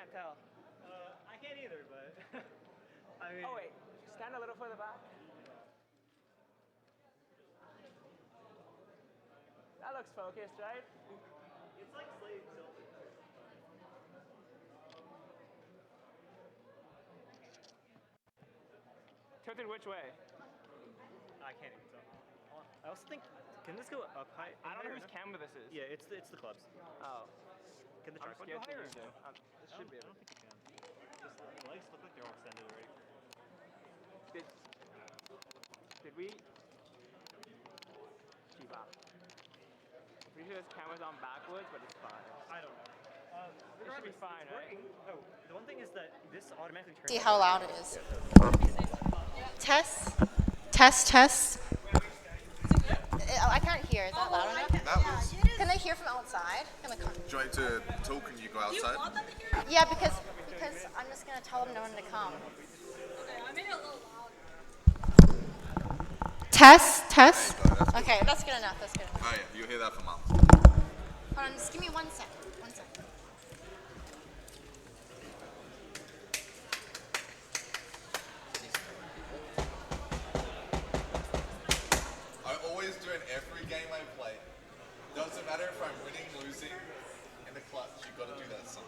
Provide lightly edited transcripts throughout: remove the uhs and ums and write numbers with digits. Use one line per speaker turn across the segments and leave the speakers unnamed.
can't tell.
I can't either, but I mean.
Oh wait, stand a little further back. That looks focused, right?
It's like slave tilted.
Tilted which way?
I can't even tell. I also think, can this go up high?
I don't know whose camera this is.
Yeah, it's the club's.
Oh.
Can the
I'm
tripod go
scared to
higher?
use it. This should be
I
able
don't think you can. The legs look like they're all extended already.
Did we? Gee, wow. Pretty sure this camera's on backwards, but it's fine.
I don't know.
It should be fine, right?
Oh, the one thing is that this automatically turns.
See how loud it is. Test. Test, test. I can't hear. Is that loud enough?
That was.
Can they hear from outside? Can they come?
Do you want to talk and you go outside?
Yeah, because I'm just gonna tell them no one to come.
Okay, I made it a little loud.
Test, test.
There you go, that's good.
Okay, that's good enough. That's good enough.
Oh yeah, you'll hear that from Mum.
Hold on, just give me 1 second. 1 second.
I always do in every game I play. Doesn't matter if I'm winning, losing. In the clutch, you got to do that song.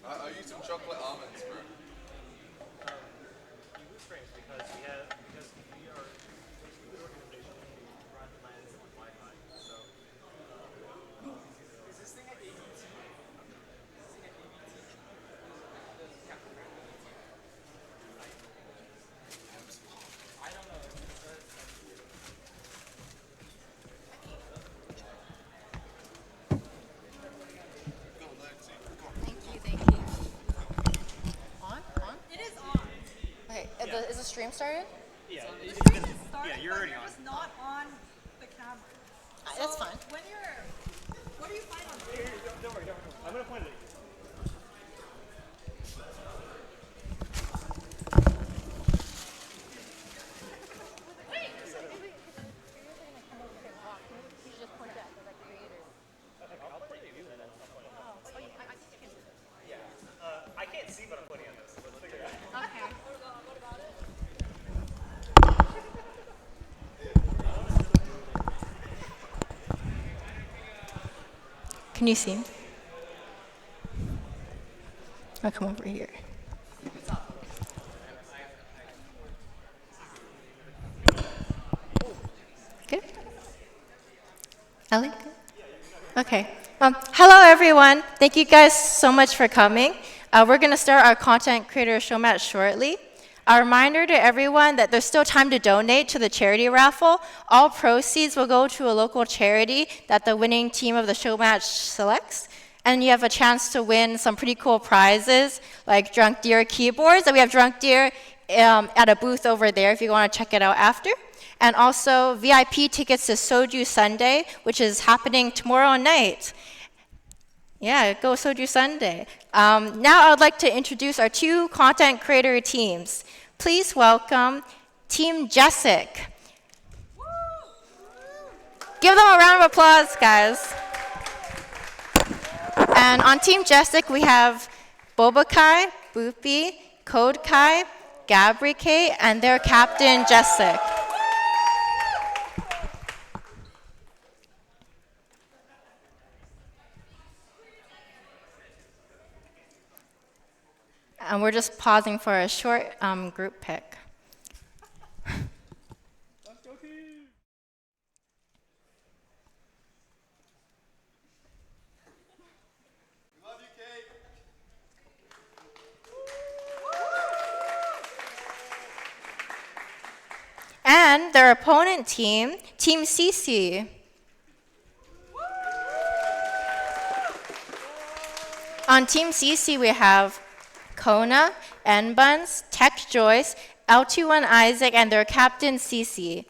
I use some chocolate almonds, bro.
You lose frames because we are basically the organization who run LANs on Wi-Fi. So. Is this thing at ABT? I don't know.
Thank you, thank you. On? On?
It is on.
Okay, is the stream started?
Yeah,
The
it's
stream
been,
is started,
yeah, you're
but
already
you're
on.
just not on the camera.
That's fine.
When you're, what do you find on
Here, don't worry. I'm gonna point it at you. I'll point it at you then. I can't see, but I'm pointing at this. So let's figure it out.
Okay. Can you see me? I'll come over here. Good? Ellie? Okay. Hello, everyone. Thank you guys so much for coming. We're going to start our content creator Showmatch shortly. A reminder to everyone that there's still time to donate to the charity raffle. All proceeds will go to a local charity that the winning team of the Showmatch selects. And you have a chance to win some pretty cool prizes like DrunkDeer keyboards. And we have DrunkDeer at a booth over there if you want to check it out after. And also VIP tickets to Soju Sunday, which is happening tomorrow night. Yeah, go Soju Sunday. Now I would like to introduce our two content creator teams. Please welcome Team Jessic. Give them a round of applause, guys. And on Team Jessic, we have Bobakai, Boopy, Code Kai, Gabri K, and their captain, Jessic. And we're just pausing for a short group pic.
Let's go, team!
We love you, Kate.
And their opponent team, Team CC. On Team CC, we have Kona, Nbuns, Tech Joyce, L21 Isaac, and their captain, CC.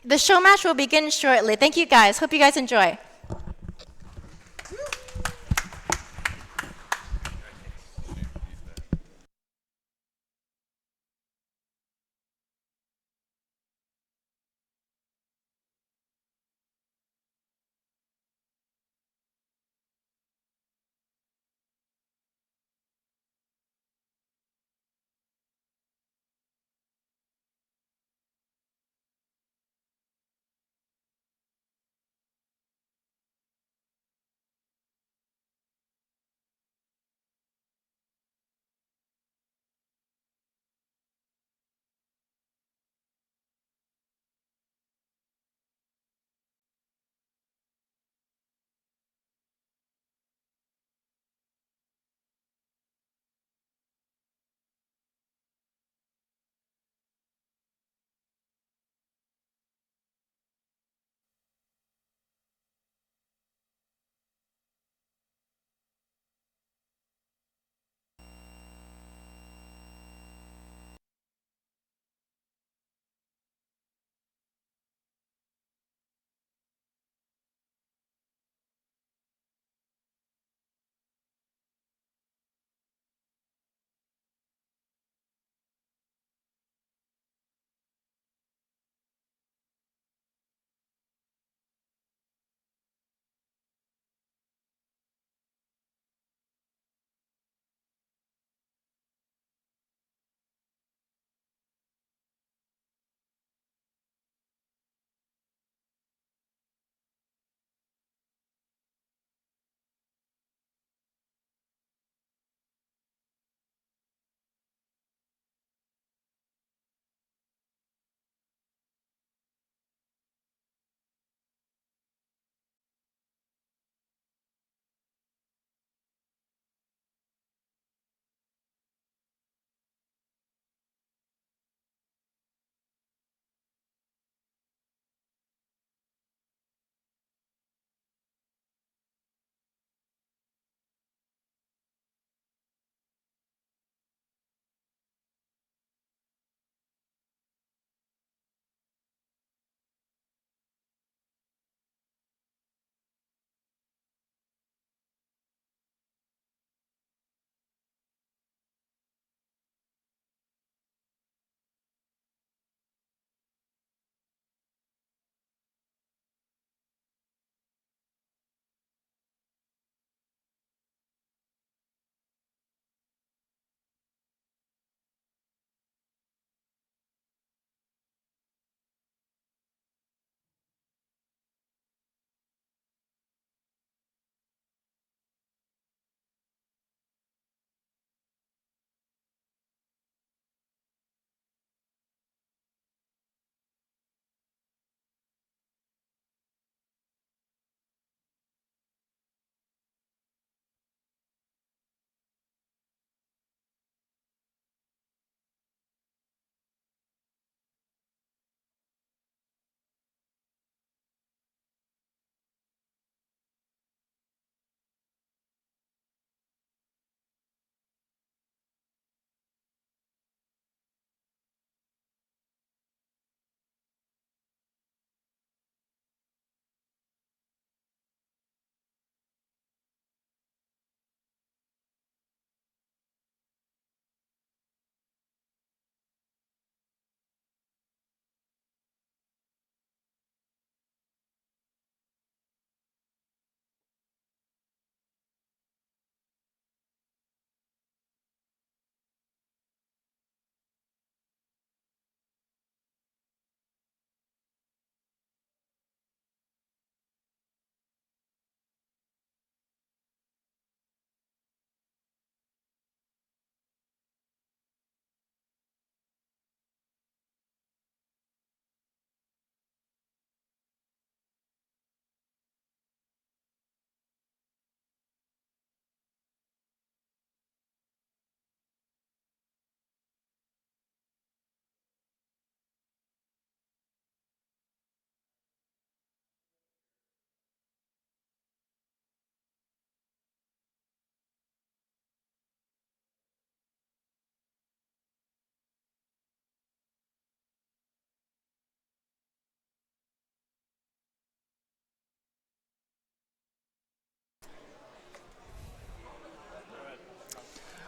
The show match will begin shortly. Thank you guys. Hope you guys enjoy.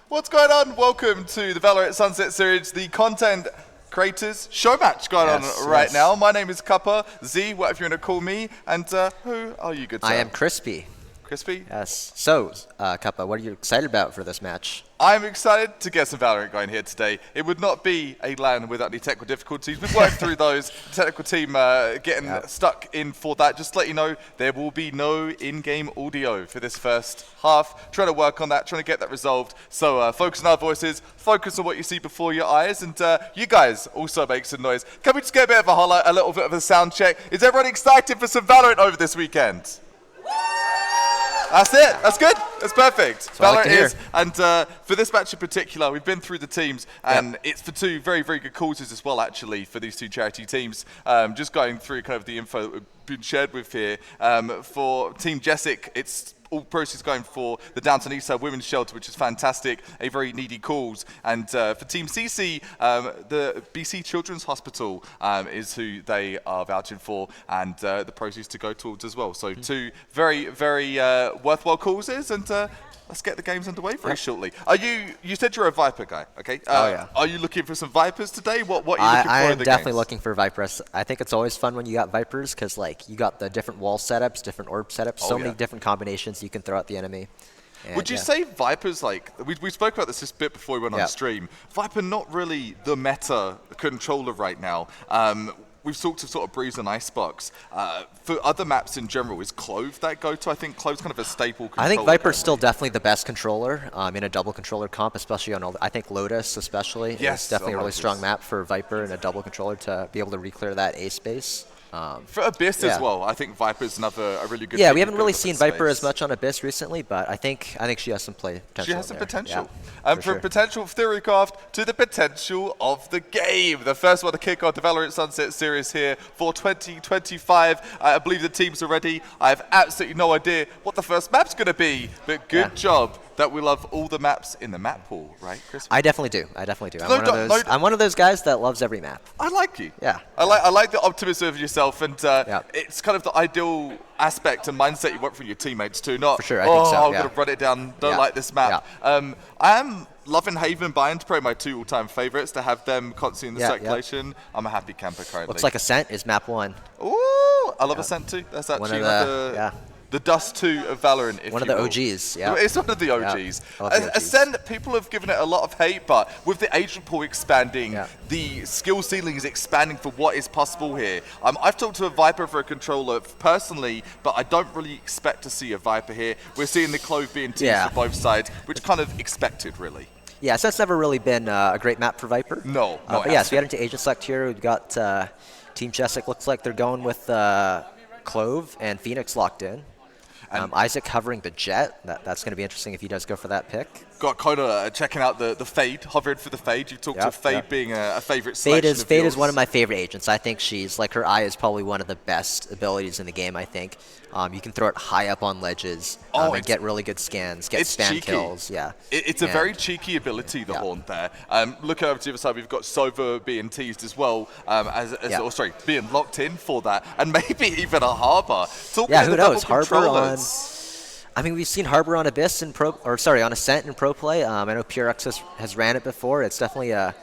What's going on? Welcome to the VALORANT Sunset Series, the content creators Showmatch going on right now. My name is Kappa, Z, whatever you want to call me, and who are you, good sir?
I am Crispy.
Crispy?
Yes. So, Kappa, what are you excited about for this match?
I'm excited to get some VALORANT going here today. It would not be a LAN without any technical difficulties. We've worked through those. The technical team getting stuck in for that. Just to let you know, there will be no in-game audio for this first half. Trying to work on that, trying to get that resolved. So focus on our voices, focus on what you see before your eyes, and you guys also make some noise. Can we just get a bit of a holler, a little bit of a sound check? Is everyone excited for some VALORANT over this weekend? That's it. That's good. That's perfect. VALORANT is. And for this match in particular, we've been through the teams, and it's for two very, very good causes as well, actually, for these two charity teams. Just going through kind of the info that we've been shared with here. For Team Jessic, it's all proceeds going for the Downton East Side Women's Shelter, which is fantastic, a very needy cause. And for Team CC, the BC Children's Hospital is who they are vouching for, and the proceeds to go towards as well. So two very, very worthwhile causes, and let's get the games underway very shortly. You said you're a Viper guy, okay? Are you looking for some Vipers today? What are you looking for in the
I am definitely
games?
looking for Vipers. I think it's always fun when you got Vipers, because like you got the different wall setups, different orb setups, so many different combinations you can throw at the enemy. And
would you say Viper's like, we spoke about this just a bit before we went on stream, Viper not really the meta controller right now. We've talked of sort of Breeze and Icebox. For other maps in general, is Clove that go-to? I think Clove's kind of a staple controller.
I think Viper's still definitely the best controller in a double controller comp, especially on all, I think Lotus especially is definitely a really strong map for Viper and a double controller to be able to re-clear that A space.
For Abyss as well, I think Viper's a really good.
Yeah, we haven't really seen Viper as much on Abyss recently, but I think she has some play potential.
She has some potential.
Yeah,
from potential of Theorycraft to the potential of the game. The first one to kick off the VALORANT Sunset Series here for 2025. I believe the teams are ready. I have absolutely no idea what the first map's going to be, but good job that we love all the maps in the map pool, right, Chris?
I definitely do. I'm one of those guys that loves every map.
I like you.
Yeah.
I like the optimism of yourself, and it's kind of the ideal aspect and mindset you want from your teammates too. Not,
for sure, I think so,
I'm going to run it down, don't like this map. I am loving Haven and Bind, probably my two all-time favorites, to have them constantly in the circulation. I'm a happy camper currently.
Looks like Ascent is map 1.
Ooh, I love Ascent too. That's actually the Dust 2 of VALORANT, if
one of the OGs,
It's one of the OGs.
Yeah.
Ascent, people have given it a lot of hate, but with the agent pool expanding, the skill ceiling is expanding for what is possible here. I've talked to a Viper for a controller personally, but I don't really expect to see a Viper here. We're seeing the Clove being teased for both sides, which kind of expected, really.
Yeah, so that's never really been a great map for Viper.
No,
but yeah, so we head into Agent Select here. We've got Team Jessic, looks like they're going with Clove and Phoenix locked in. Isaac covering the Jet. That's going to be interesting if he does go for that pick.
Got Coda checking out the Fade, hovering for the Fade. You talked of Fade being a favorite selection.
Fade is one of my favorite agents. I think she's, like, her eye is probably one of the best abilities in the game, I think. You can throw it high up on ledges and get really good scans, get spam kills. Yeah,
it's a very cheeky ability, the Horn there. Looking over to the other side, we've got Sova being teased as well, being locked in for that, and maybe even a Harbor.
Who knows? Harbor on. I mean, we've seen Harbor on Abyss in on Ascent in pro play. I know PureX has ran it before. It's definitely a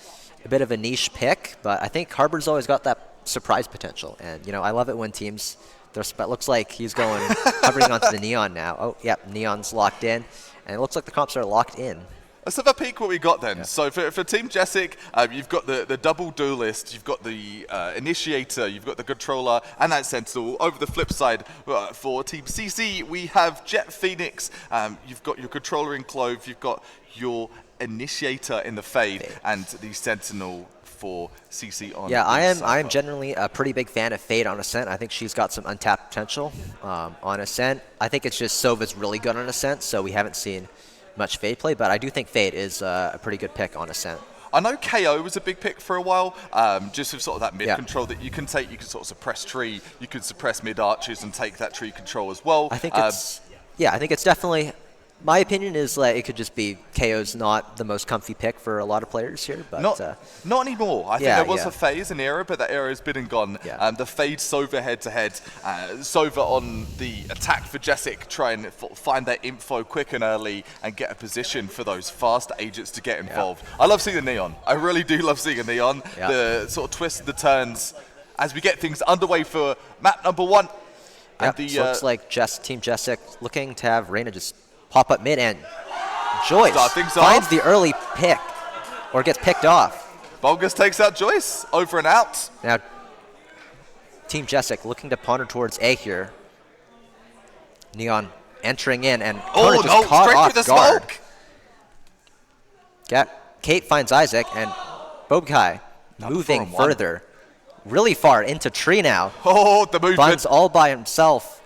bit of a niche pick, but I think Harbor's always got that surprise potential. And I love it when teams. It looks like he's going hovering onto the Neon now. Oh, yep, Neon's locked in, and it looks like the comps are locked in.
Let's have a peek what we got then. Yeah. So for Team Jessic, you've got the double duelist, you've got the initiator, you've got the controller, and that sentinel. Over the flip side, for Team CC, we have Jet Phoenix, you've got your controller in Clove, you've got your initiator in the Fade, and the sentinel for CC on.
Yeah, I am generally a pretty big fan of Fade on Ascent. I think she's got some untapped potential on Ascent. I think it's just Sova's really good on Ascent, so we haven't seen much Fade play, but I do think Fade is a pretty good pick on Ascent.
I know KO was a big pick for a while, just with sort of that mid control that you can take. You can sort of suppress tree, you can suppress mid archers and take that tree control as well.
I think I think it's definitely My opinion is that it could just be KO's not the most comfy pick for a lot of players here, but
not anymore. I think
yeah,
there was
yeah.
a phase, an era, but that era has been and gone.
Yeah.
The fade Sova head-to-head. Sova on the attack for Jessic, try and find their info quick and early and get a position for those fast agents to get involved. I love seeing the Neon. I really do love seeing a Neon.
Yeah.
The sort of twists, the turns, as we get things underway for map number 1.
Yep,
And
so looks like Team Jessic looking to have Reyna just pop up mid, and Joyce finds the early pick, or gets picked off.
Bulgus takes out Joyce, over and out.
Now, Team Jessic looking to ponder towards A here. Neon entering in, and Kona just caught
straight
off
through the
guard.
smoke.
Kate finds Isaac, and Bobukai moving further, really far into tree now.
Oh, the movement.
Buns all by himself.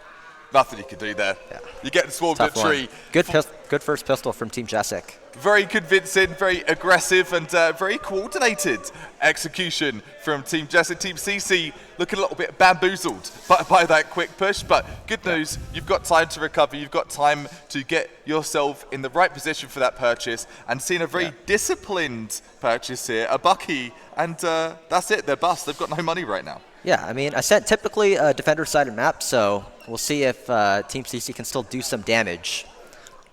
Nothing you can do there. Yeah. You're getting swarmed at tree.
Good first pistol from Team Jessic.
Very convincing, very aggressive, and very coordinated execution from Team Jessic. Team CC looking a little bit bamboozled by that quick push, but good news, you've got time to recover, you've got time to get yourself in the right position for that purchase, and seeing a very disciplined purchase here, a Bucky, and that's it, they're bust. They've got no money right now.
Yeah, I mean, I said typically a defender-sided map, so we'll see if Team CC can still do some damage.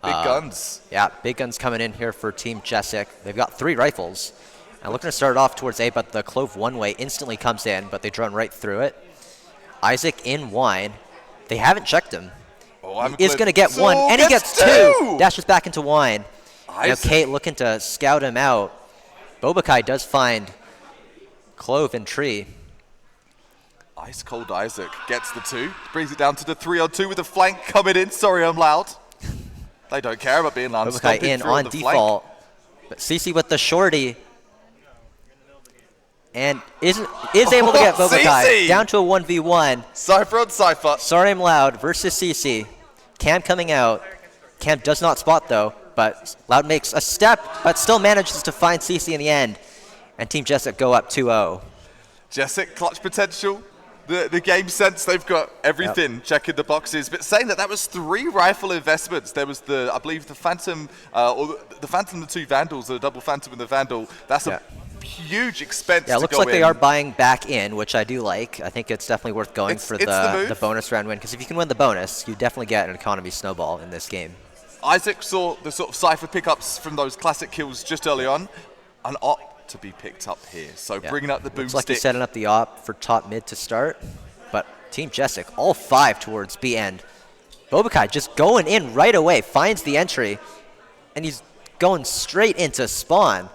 Big guns.
Yeah, big guns coming in here for Team Jessic. They've got 3 rifles. And looking to start off towards A, but the Clove one-way instantly comes in, but they drone right through it. Isaac in wine. They haven't checked him. He is going to get one, and he gets 2. Dashes back into wine. Now Kate looking to scout him out. Bobukai does find Clove and Tree.
Ice cold Isaac gets the 2, brings it down to the 3-on-2 with the flank coming in. Sorry, I'm loud. They don't care about being loud.
Bobukai in on default, but CC with the shorty, and is able to get Bobukai down to a 1v1.
Cypher on Cypher.
Sorry, I'm loud versus CC. Cam coming out. Cam does not spot though, but Loud makes a step, but still manages to find CC in the end, and Team Jessic go up 2-0.
Jessic clutch potential. The game sense, they've got everything checking the boxes, but saying that was 3 rifle investments. There was I believe the Phantom, or the Phantom, the 2 Vandals, the double Phantom and the Vandal. That's a huge expense.
Yeah, it looks like they are buying back in, which I do like. I think it's definitely worth going for the bonus round win, because if you can win the bonus, you definitely get an economy snowball in this game.
Isaac saw the sort of Cypher pickups from those classic kills just early on, an op to be picked up here. So bringing up the boomstick.
Looks like he's setting up the op for top mid to start, but Team Jessic all 5 towards B end. Bobukai just going in right away, finds the entry, and he's going straight into spawn.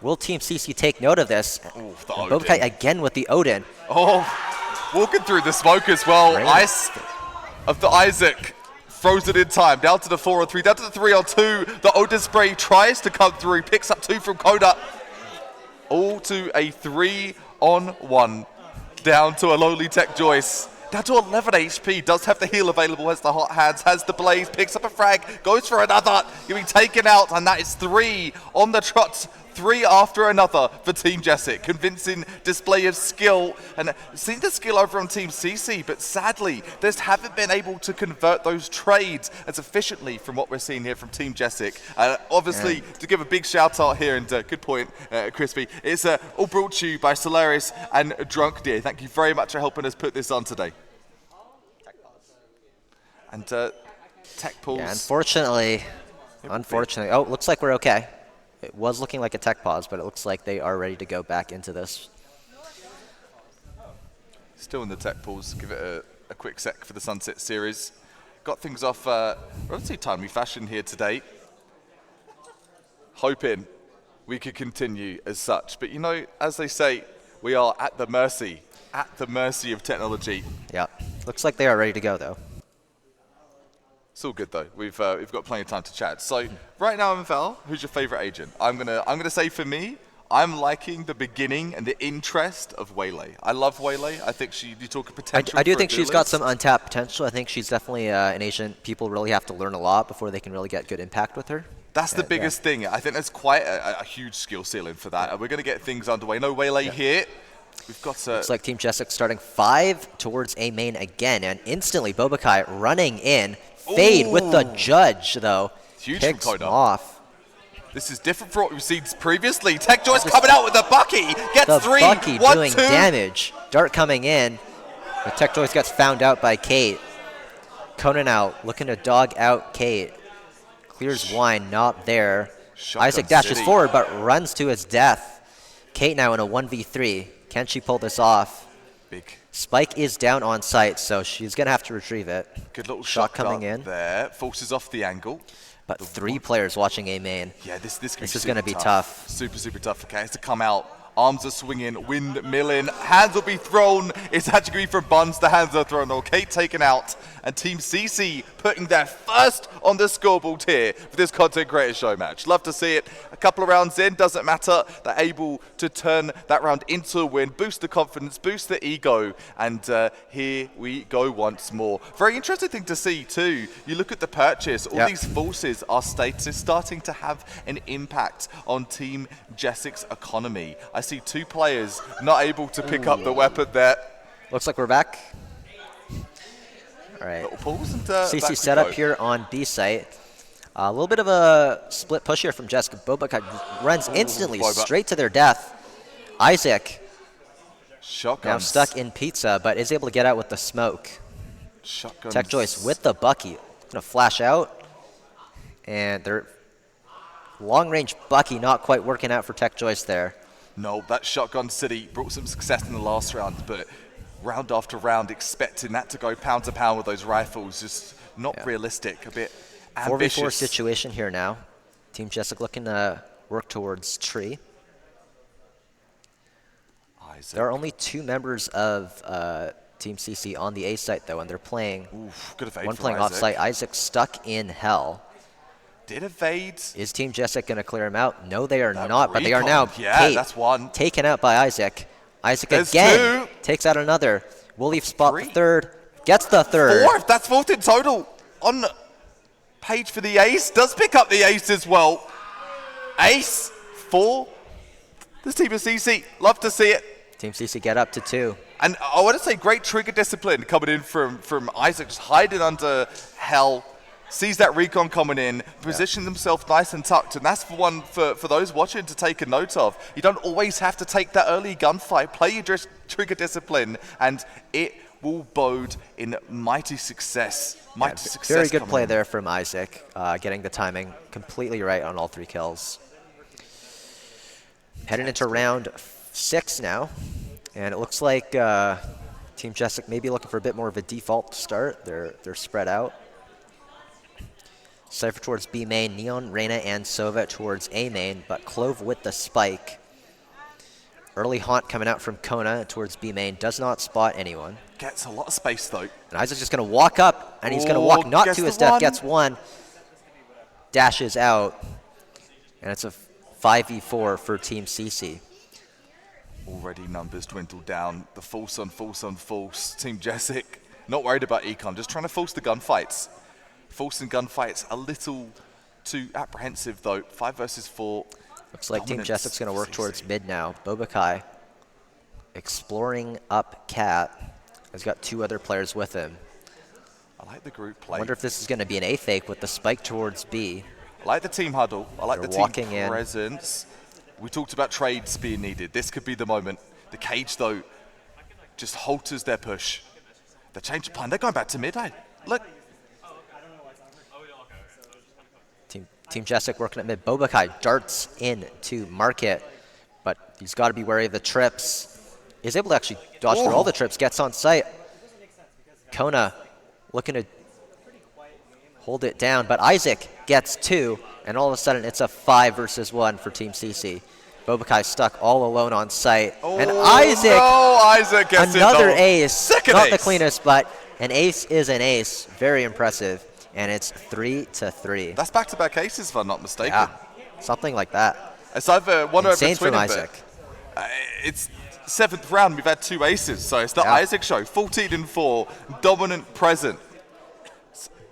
Will Team CC take note of this? Bobukai again with the Odin.
Oh, walking through the smoke as well. Ice of the Isaac. Throws it in time, down to the 4-on-3, down to the 3-on-2. The Odin spray tries to come through, picks up 2 from Koda. All to a 3-on-1. Down to a lowly tech Joyce. Down to 11 HP. Does have the heal available, has the hot hands, has the blaze, picks up a frag, goes for another. Getting taken out, and that is 3 on the trot. 3 after another for Team Jessic. Convincing display of skill, and seen the skill over on Team CC, but sadly, they just haven't been able to convert those trades as efficiently from what we're seeing here from Team Jessic. Obviously, to give a big shout out here, and good point, Crispy, it's all brought to you by Solaris and DrunkDeer. Thank you very much for helping us put this on today. And tech pulls.
Yeah, unfortunately, oh, looks like we're okay. It was looking like a tech pause, but it looks like they are ready to go back into this.
Still in the tech pause. Give it a quick sec for the Sunset Series. Got things off relatively timely fashion here today. Hoping we could continue as such. But you know, as they say, we are at the mercy of technology.
Yeah, looks like they are ready to go though.
It's all good though. We've got plenty of time to chat. So right now, Val, who's your favorite agent? I'm gonna say for me, I'm liking the beginning and the interest of Waylay. I love Waylay. I think you talk potential.
I do think she's got some untapped potential. I think she's definitely an agent people really have to learn a lot before they can really get good impact with her.
That's the biggest thing. I think there's quite a huge skill ceiling for that. We're gonna get things underway. No Waylay here. We've got
looks like Team Jessic starting 5 towards A main again, and instantly Bobukai running in. Fade with the judge, though.
Huge from
Picks him
Koda.
off.
This is different from what we've seen previously. Tech Joyce coming out with the Bucky. Gets
The
3.
Bucky
1,
doing
2.
damage. Dart coming in. But Tech Joyce gets found out by Kate. Kona now looking to dog out Kate. Clears wine, not there.
Shotgun
Isaac dashes
City.
forward but runs to his death. Kate now in a 1v3. Can she pull this off?
Big.
Spike is down on site, so she's going to have to retrieve it.
Good little
Shot
shot
coming in.
there. Forces off the angle.
But 3 players watching A main.
Yeah, this
is going to be tough.
Super, super tough for Case to come out. Arms are swinging, windmilling, hands will be thrown. It's actually going to be from Buns, the hands are thrown. Or Kate taken out, and Team CC putting their first on the scoreboard here for this content creator show match. Love to see it. A couple of rounds in, doesn't matter. They're able to turn that round into a win, boost the confidence, boost the ego, and here we go once more. Very interesting thing to see too. You look at the purchase, all these forces are starting to have an impact on Team Jessic's economy. I see 2 players not able to pick up the weapon there.
Looks like we're back. All right.
Little pause and back
CC
we
set
go.
up here on B site. A little bit of a split push here from Jessica. Boba runs instantly
Boba.
straight to their death. Isaac
Shotgun.
now stuck in pizza, but is able to get out with the smoke.
Shotguns.
Tech Joyce with the Bucky. Gonna flash out. And their long-range Bucky not quite working out for Tech Joyce there.
No, that Shotgun City brought some success in the last round, but round after round, expecting that to go pound to pound with those rifles, just not realistic, a bit ambitious.
4v4 situation here now. Team Jessic looking to work towards tree.
Isaac.
There are only 2 members of Team CC on the A site, though, and they're playing.
Oof, good evade
One
for
playing
Isaac.
off site. Isaac stuck in hell.
Did evade.
Is Team Jessic going to clear him out? No, they are
That
not, but they are
recon.
now.
Yeah,
Kate
that's one.
taken out by Isaac. Isaac
There's
again
2.
takes out another. Will leave spot
3.
the 3rd. Gets the 3rd.
4, that's 4th in total. On page for the ace, does pick up the ace as well. Ace, 4. This team of CC, love to see it.
Team CC get up to 2.
And I want to say great trigger discipline coming in from Isaac, just hiding under hell. Sees that recon coming in, positions himself nice and tucked, and that's one for those watching to take a note of. You don't always have to take that early gunfight. Play your trigger discipline, and it will bode in mighty success.
Very good
coming
play
in.
there from Isaac, getting the timing completely right on all 3 kills. Heading into round 6 now, and it looks like Team Jessic may be looking for a bit more of a default start. They're spread out. Cypher towards B main, Neon, Reyna, and Sova towards A main, but Clove with the spike. Early haunt coming out from Kona towards B main, does not spot anyone.
Gets a lot of space though.
And Isaac's just going to walk up, and he's going to walk not
gets
to his
the
death,
one.
gets 1, dashes out, and it's a 5v4 for Team CC.
Already numbers dwindled down. The false on false on false. Team Jessic not worried about econ, just trying to force the gunfights. Forcing gunfights a little too apprehensive though. 5 versus 4.
Looks like Team
Dominance
Jessic's going to work
CC.
towards mid now. Bobakai exploring up Cat. Has got 2 other players with him.
I like the group
I
play.
wonder if this is going to be an A fake with the spike towards B.
I like the team huddle. I like
They're
the
walking
team
in.
presence. We talked about trades being needed. This could be the moment. The cage though just halters their push. They change the plan. They're going back to mid. Hey, look.
Team Jessic working at mid. Bobakai darts in to market, but he's got to be wary of the trips. He's able to actually dodge through all the trips, gets on site. Kona looking to hold it down, but Isaac gets 2, and all of a sudden it's a 5 versus 1 for Team CC. Bobakai stuck all alone on site, and Isaac,
No, Isaac gets
another
it though.
ace.
Second
Not
ace.
the cleanest, but an ace is an ace. Very impressive, and it's 3-3.
That's back-to-back aces if I'm not mistaken.
Yeah, something like that.
It's either one or
Insane
between
from
them,
Isaac.
but, it's 7th round. We've had 2 aces, so it's the Isaac show. 14-4, dominant present.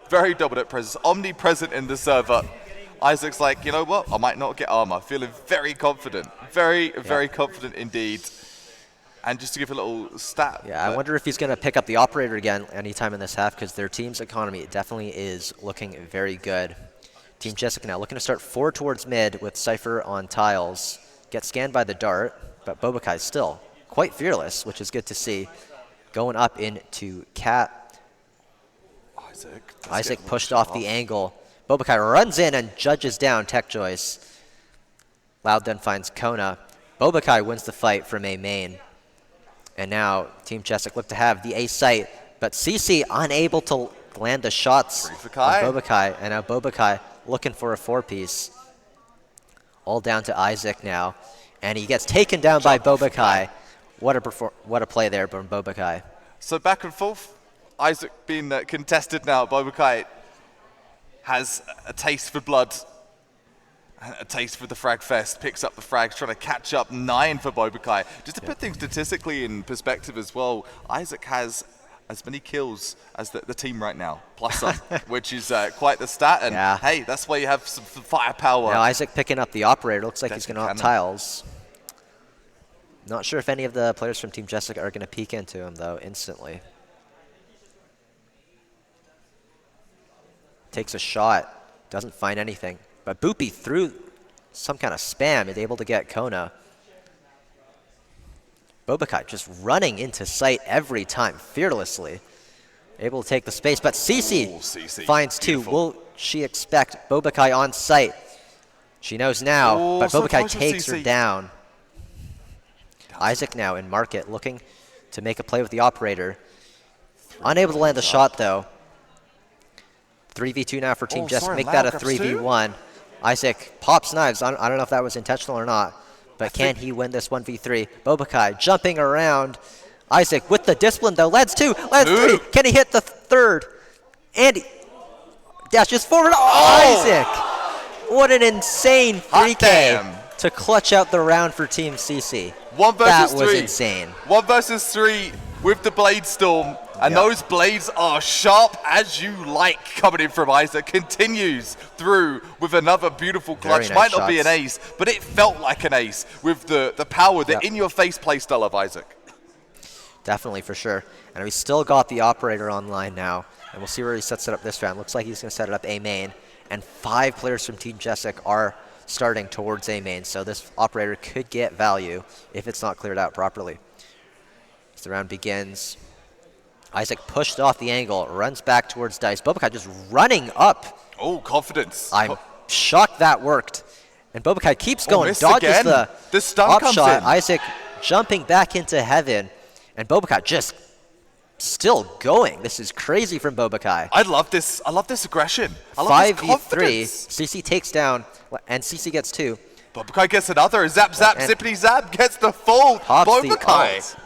Very dominant presence, omnipresent in the server. Isaac's like, you know what? I might not get armor. Feeling very confident, very confident indeed. And just to give a little stat.
Yeah, I wonder if he's going to pick up the operator again anytime in this half, because their team's economy definitely is looking very good. Team Jessica now looking to start 4 towards mid with Cypher on tiles. Gets scanned by the dart, but Bobakai still quite fearless, which is good to see. Going up into Cat. Isaac pushed off the angle. Bobakai runs in and judges down Tech Joyce. Loud then finds Kona. Bobakai wins the fight from A main. And now Team Jessic look to have the A site, but CC unable to land the shots on Bobakai. And now Bobakai looking for a 4-piece. All down to Isaac now. And he gets taken down by Bobakai. What a play there from Bobakai.
So back and forth. Isaac being contested now. Bobakai has a taste for blood. A taste for the frag fest, picks up the frags, trying to catch up 9 for Bobakai. Just to put things statistically in perspective as well, Isaac has as many kills as the team right now, plus some, which is quite the stat. And hey, that's why you have some firepower.
Now Isaac picking up the operator. Looks like he's going to opt tiles. Not sure if any of the players from Team Jessica are going to peek into him, though, instantly. Takes a shot, doesn't find anything. But Boopy, through some kind of spam, is able to get Kona. Bobakai just running into sight every time, fearlessly. Able to take the space, but CC finds 2. Will she expect Bobakai on sight? She knows now, but Bobakai takes her down. Isaac now in market, looking to make a play with the operator. Unable to land the shot, though. 3v2 now for Team Jessica. Make that a 3v1. Isaac pops knives. I don't know if that was intentional or not, but can he win this 1v3? Bobakai jumping around. Isaac with the discipline, though. Lands 2, lands 3. Can he hit the 3rd? And he dashes forward. Isaac! What an insane free K to clutch out the round for Team CC.
1 versus 3.
That was insane.
1 versus 3 with the Blade Storm. And those blades are sharp as you like coming in from Isaac. Continues through with another beautiful clutch.
Nice
Might not be
shots.
an ace, but it felt like an ace with the power, the in-your-face playstyle of Isaac.
Definitely, for sure. And we still got the operator online now. And we'll see where he sets it up this round. Looks like he's going to set it up A main. And 5 players from Team Jessic are starting towards A main. So this operator could get value if it's not cleared out properly. As the round begins, Isaac pushed off the angle, runs back towards Dice. Bobakai just running up.
Oh, confidence.
I'm shocked that worked. And Bobakai keeps going, dodges
again.
the
stun
up
comes
shot.
in.
Isaac jumping back into heaven. And Bobakai just still going. This is crazy from Bobakai.
I love this aggression. I love this
5v3.
confidence.
CC takes down, and CC gets 2.
Bobakai gets another. Zap, zap,
And
zippity, zap. Gets the full.
Pops the
Bobakai.
ult.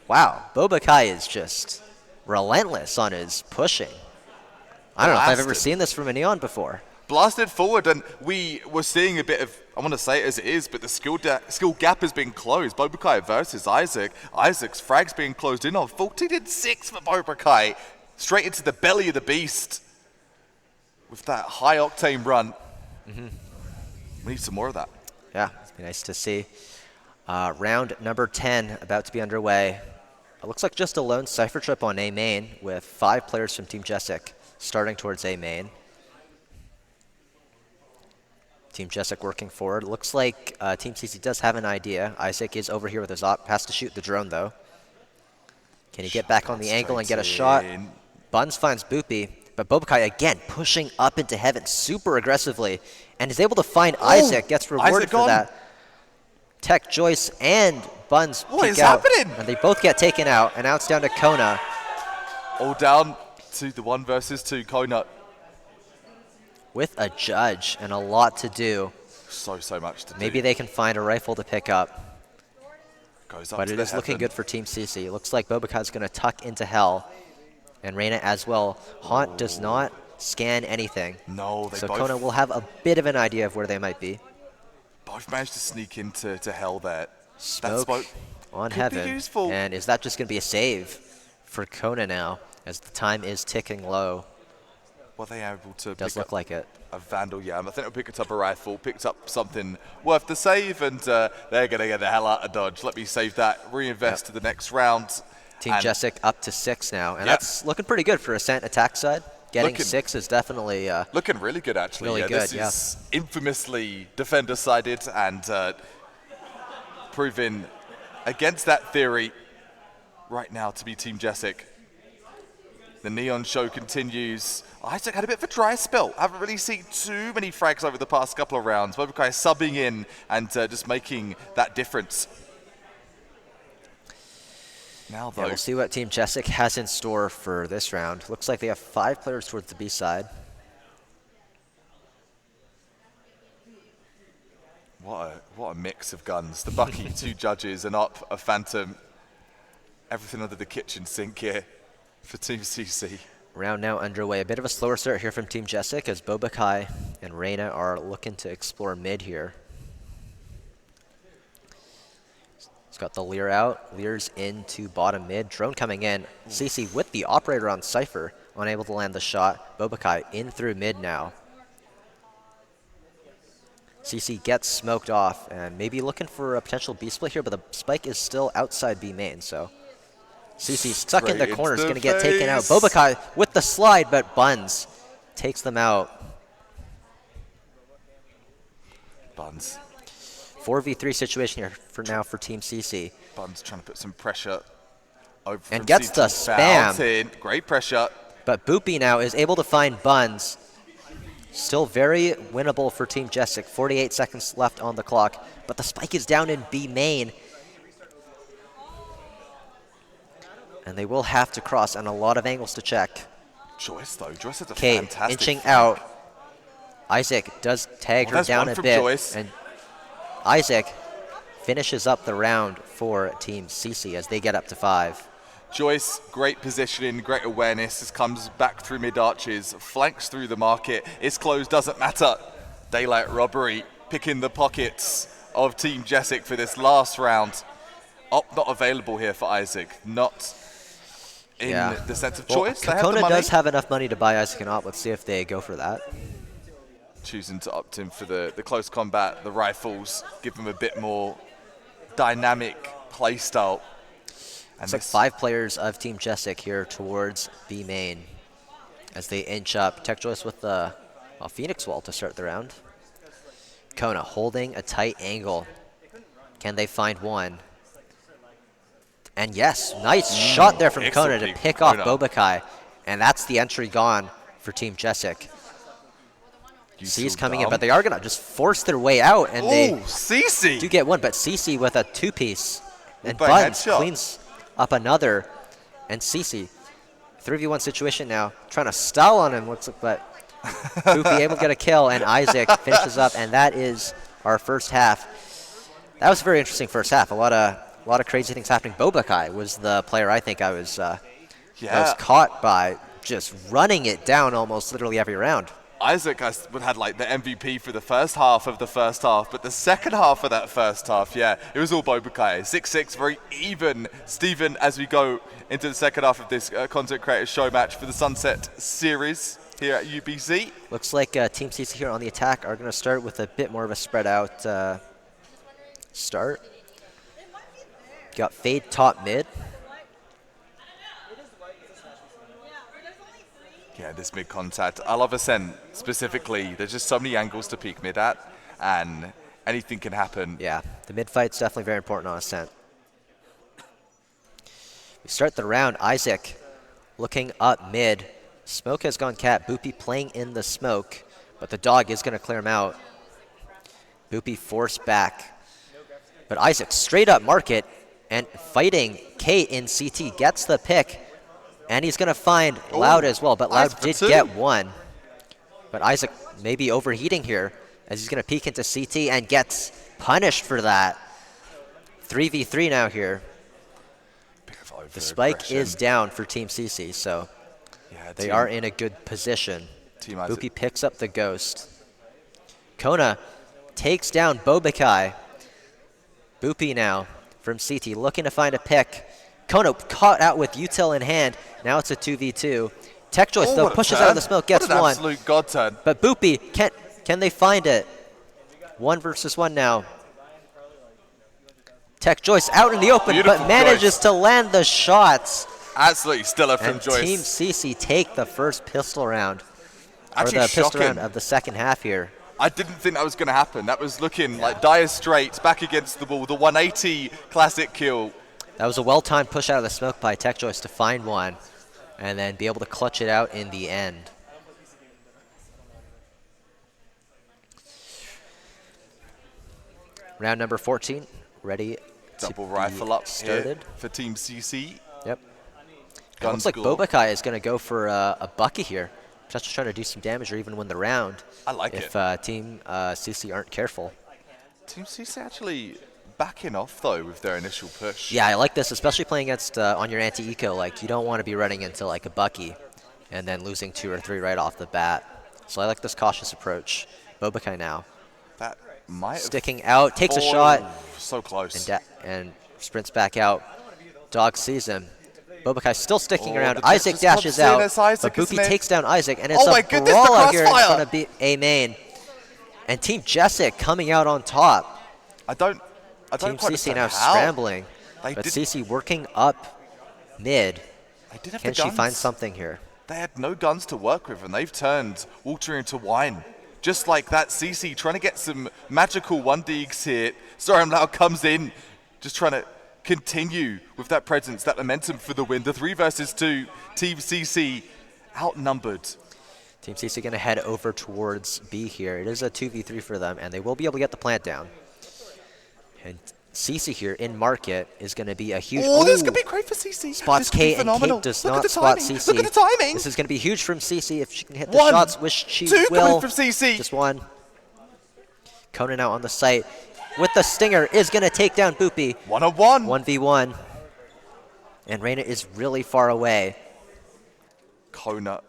Wow, Bobakai is just relentless on his pushing. I don't know if I've ever seen this from a Neon before.
Blasted forward, and we were seeing a bit of, I want to say it as it is, but the skill gap has been closed. Bobakai versus Isaac. Isaac's frag's being closed in on. 14-6 for Bobakai. Straight into the belly of the beast with that high octane run. We need some more of that.
Yeah, it'd be nice to see. Round number 10 about to be underway. It looks like just a lone Cypher trip on A main with 5 players from Team Jessic starting towards A main. Team Jessic working forward. Looks like Team CC does have an idea. Isaac is over here with his op. Has to shoot the drone, though. Can he get back on the angle and get a shot? Buns finds Boopy, but Bobakai again pushing up into heaven super aggressively and is able to find Isaac. Gets rewarded for that. Tech, Joyce, and Buns
What is
peek out,
happening?
and they both get taken out, and now it's down to Kona.
All down to the 1 versus 2 Kona.
With a judge and a lot to do.
So much to do.
Maybe they can find a rifle to pick up.
Goes up
But
to
it
the
is looking
heaven.
good for Team CC. It looks like Bobakai's going to tuck into hell. And Reyna as well. Haunt does not scan anything.
No, they
So
both,
Kona will have a bit of an idea of where they might be.
both managed to sneak into hell there.
Smoke on
could be
heaven.
useful.
And is that just going to be a save for Kona now as the time is ticking low?
Were they able to
Does
pick
look
up
like it.
a Vandal? Yeah, I think they picked up a rifle, picked up something worth the save, and they're going to get the hell out of Dodge. Let me save that, reinvest to the next round.
Team
And
Jessic up to 6 now. And that's looking pretty good for Ascent attack side. Getting 6 is definitely
looking really good, actually.
Really
yeah,
good,
this
yeah.
is infamously defender-sided and proving against that theory right now to be Team Jessic. The Neon show continues. Isaac had a bit of a dry spell. Haven't really seen too many frags over the past couple of rounds. Bobukai subbing in and just making that difference. Now, though,
Yeah, we'll see what Team Jessic has in store for this round. Looks like they have 5 players towards the B side.
what a mix of guns. The Bucky, 2 judges, and up a Phantom. Everything under the kitchen sink here for Team CC.
Round now underway. A bit of a slower start here from Team Jessic as Bobukai and Reyna are looking to explore mid here. He's got the Lear out. Lear's into bottom mid. Drone coming in. CC with the operator on Cypher, unable to land the shot. Bobukai in through mid now. CC gets smoked off and maybe looking for a potential B split here, but the spike is still outside B main, so CC stuck in the corner is going to get taken out. Bobukai with the slide, but Buns takes them out.
Buns.
4v3 situation here for now for Team CC.
Buns trying to put some pressure over
And
from
gets
CT.
the spam.
In. Great pressure.
But Boopy now is able to find Buns. Still very winnable for Team Jessic. 48 seconds left on the clock. But the spike is down in B main. And they will have to cross on a lot of angles to check.
Joyce, though. Joyce has a
Kate
fantastic
inching
frag.
out. Isaac does tag her
there's
down
one
a
from
bit.
Joyce.
And Isaac finishes up the round for Team CC as they get up to 5.
Joyce, great positioning, great awareness. This comes back through mid-arches, flanks through the market. It's closed, doesn't matter. Daylight robbery, picking the pockets of Team Jessic for this last round. Op not available here for Isaac. Not in the sense of choice. They have the
Kokona
money.
does have enough money to buy Isaac and Op. Let's see if they go for that.
Choosing to opt in for the close combat, the rifles, give them a bit more dynamic play style. And
It's like 5 players of Team Jessic here towards B main as they inch up. Tech Joyce with the Phoenix Wall to start the round. Kona holding a tight angle. Can they find one? And yes, nice shot there from Kona to pick off Bobukai. And that's the entry gone for Team Jessic. C's coming in, but they are going to just force their way out. And they
CC
do get one, but CC with a 2-piece. And
by
Buns
headshot.
cleans up another. And CC, 3v1 situation now, trying to stall on him, but Boopy able to get a kill, and Isaac finishes up, and that is our first half. That was a very interesting first half. A lot of crazy things happening. Bobukai was the player I think I was caught by, just running it down almost literally every round.
Isaac had like the MVP for the first half of the first half, but the second half of that first half, yeah, it was all Bobukai. 6-6, very even. Steven, as we go into the second half of this content creator show match for the Sunset Series here at UBC.
Looks like Team CC here on the attack are going to start with a bit more of a spread out start. Got Fade top mid.
Yeah, this mid contact. I love Ascent specifically. There's just so many angles to peek mid at, and anything can happen.
Yeah, the mid fight's definitely very important on Ascent. We start the round. Isaac looking up mid. Smoke has gone cat. Boopy playing in the smoke, but the dog is going to clear him out. Boopy forced back. But Isaac straight up market and fighting Kate in CT. Gets the pick. And he's going to find Loud as well, but Loud did get one. But Isaac may be overheating here as he's going to peek into CT and gets punished for that. 3v3 now here. The spike is down for Team CC, so they are in a good position. Boopy picks up the Ghost. Kona takes down Bobukai. Boopy now from CT looking to find a pick. Kona caught out with util in hand. Now it's a 2v2. Tech Joyce, though, pushes out of the smoke, gets one.
Absolute god turn.
But Boopy, can they find it? 1 versus 1 now. Tech Joyce out in the open, but manages to land the shots.
Absolutely stellar from
And
Joyce.
Team CC take the first pistol round.
Actually
or the pistol
shocking.
round of the second half here.
I didn't think that was going to happen. That was looking like dire straits, back against the wall. The 180 classic kill.
That was a well-timed push out of the smoke by TechJoyce to find one and then be able to clutch it out in the end. Round number 14, ready
Double
to
rifle
be
up
started.
here for Team CC.
Yep. It
Guns
looks like
galore.
Bobakai is going to go for a bucky here. Just trying to do some damage or even win the round.
I like
if Team CC aren't careful.
Team CC actually backing off, though, with their initial push.
Yeah, I like this, especially playing against on your anti-eco. Like, you don't want to be running into like a bucky and then losing 2 or 3 right off the bat. So I like this cautious approach. Bobakai now.
That might have
Sticking out, takes a shot.
So close.
And sprints back out. Dog sees him. Bobakai still sticking around.
the
Isaac
just
dashes
comes in
out,
as Isaac,
but Boopy
isn't it?
takes down Isaac, and it's
Oh my
a
goodness, the
brawl here in
crossfire!
front of A main. And Team Jessic coming out on top.
I don't
Team
quite
CC
understand
now
how.
scrambling,
They
but
did-
CC working up mid.
They did have
Can
the
she
guns.
find something here?
They had no guns to work with, and they've turned water into wine. Just like that, CC trying to get some magical 1Ds here. Soram Lau comes in, just trying to continue with that presence, that momentum for the win. The 3 versus 2, Team CC outnumbered.
Team CC going to head over towards B here. It is a 2v3 for them, and they will be able to get the plant down. And CC here in market is going to be a huge...
Oh, this could be great for CC.
Spots
This could be
Kate, and
phenomenal.
Kate does
Look
not
at the
spot
timing.
CC.
Look at the timing.
This is going to be huge from CC if she can hit the
1,
shots, which she
2
will.
coming from CC.
Just 1. Conan out on the site with the stinger is going to take down Boopy.
1-on-1.
1v1. And Reyna is really far away.
Kona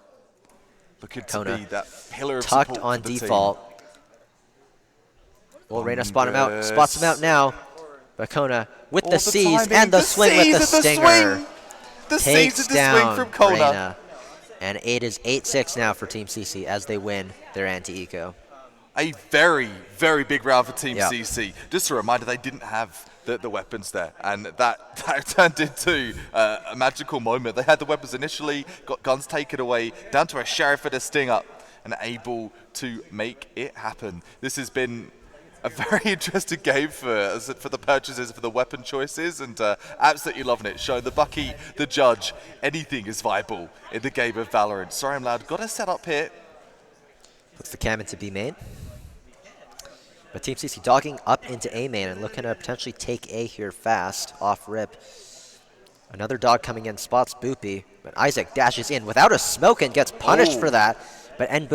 looking
Kona
to be that pillar of
tucked
support
on
for the team.
default. Will Reyna spot him out? Spots him out now. But Kona with
Oh,
the C's
timing,
and the swing with the
C's and
stinger.
swing. The C's
Takes
and the
down
swing from Kona.
Reyna. And it is 8-6 now for Team CC as they win their anti-eco.
A very, very big round for Team
Yeah.
CC. Just a reminder, they didn't have the weapons there, and that turned into a magical moment. They had the weapons initially, got guns taken away, down to a sheriff and a sting up, and able to make it happen. This has been a very interesting game for the purchases, for the weapon choices, and absolutely loving it. Showing the Bucky, the judge, anything is viable in the game of Valorant. Sorry, I'm loud. Got a set up here.
Puts the cam into B main. But Team CC dogging up into A main and looking to potentially take A here fast, off rip. Another dog coming in, spots Boopy, but Isaac dashes in without a smoke and gets punished for that. But N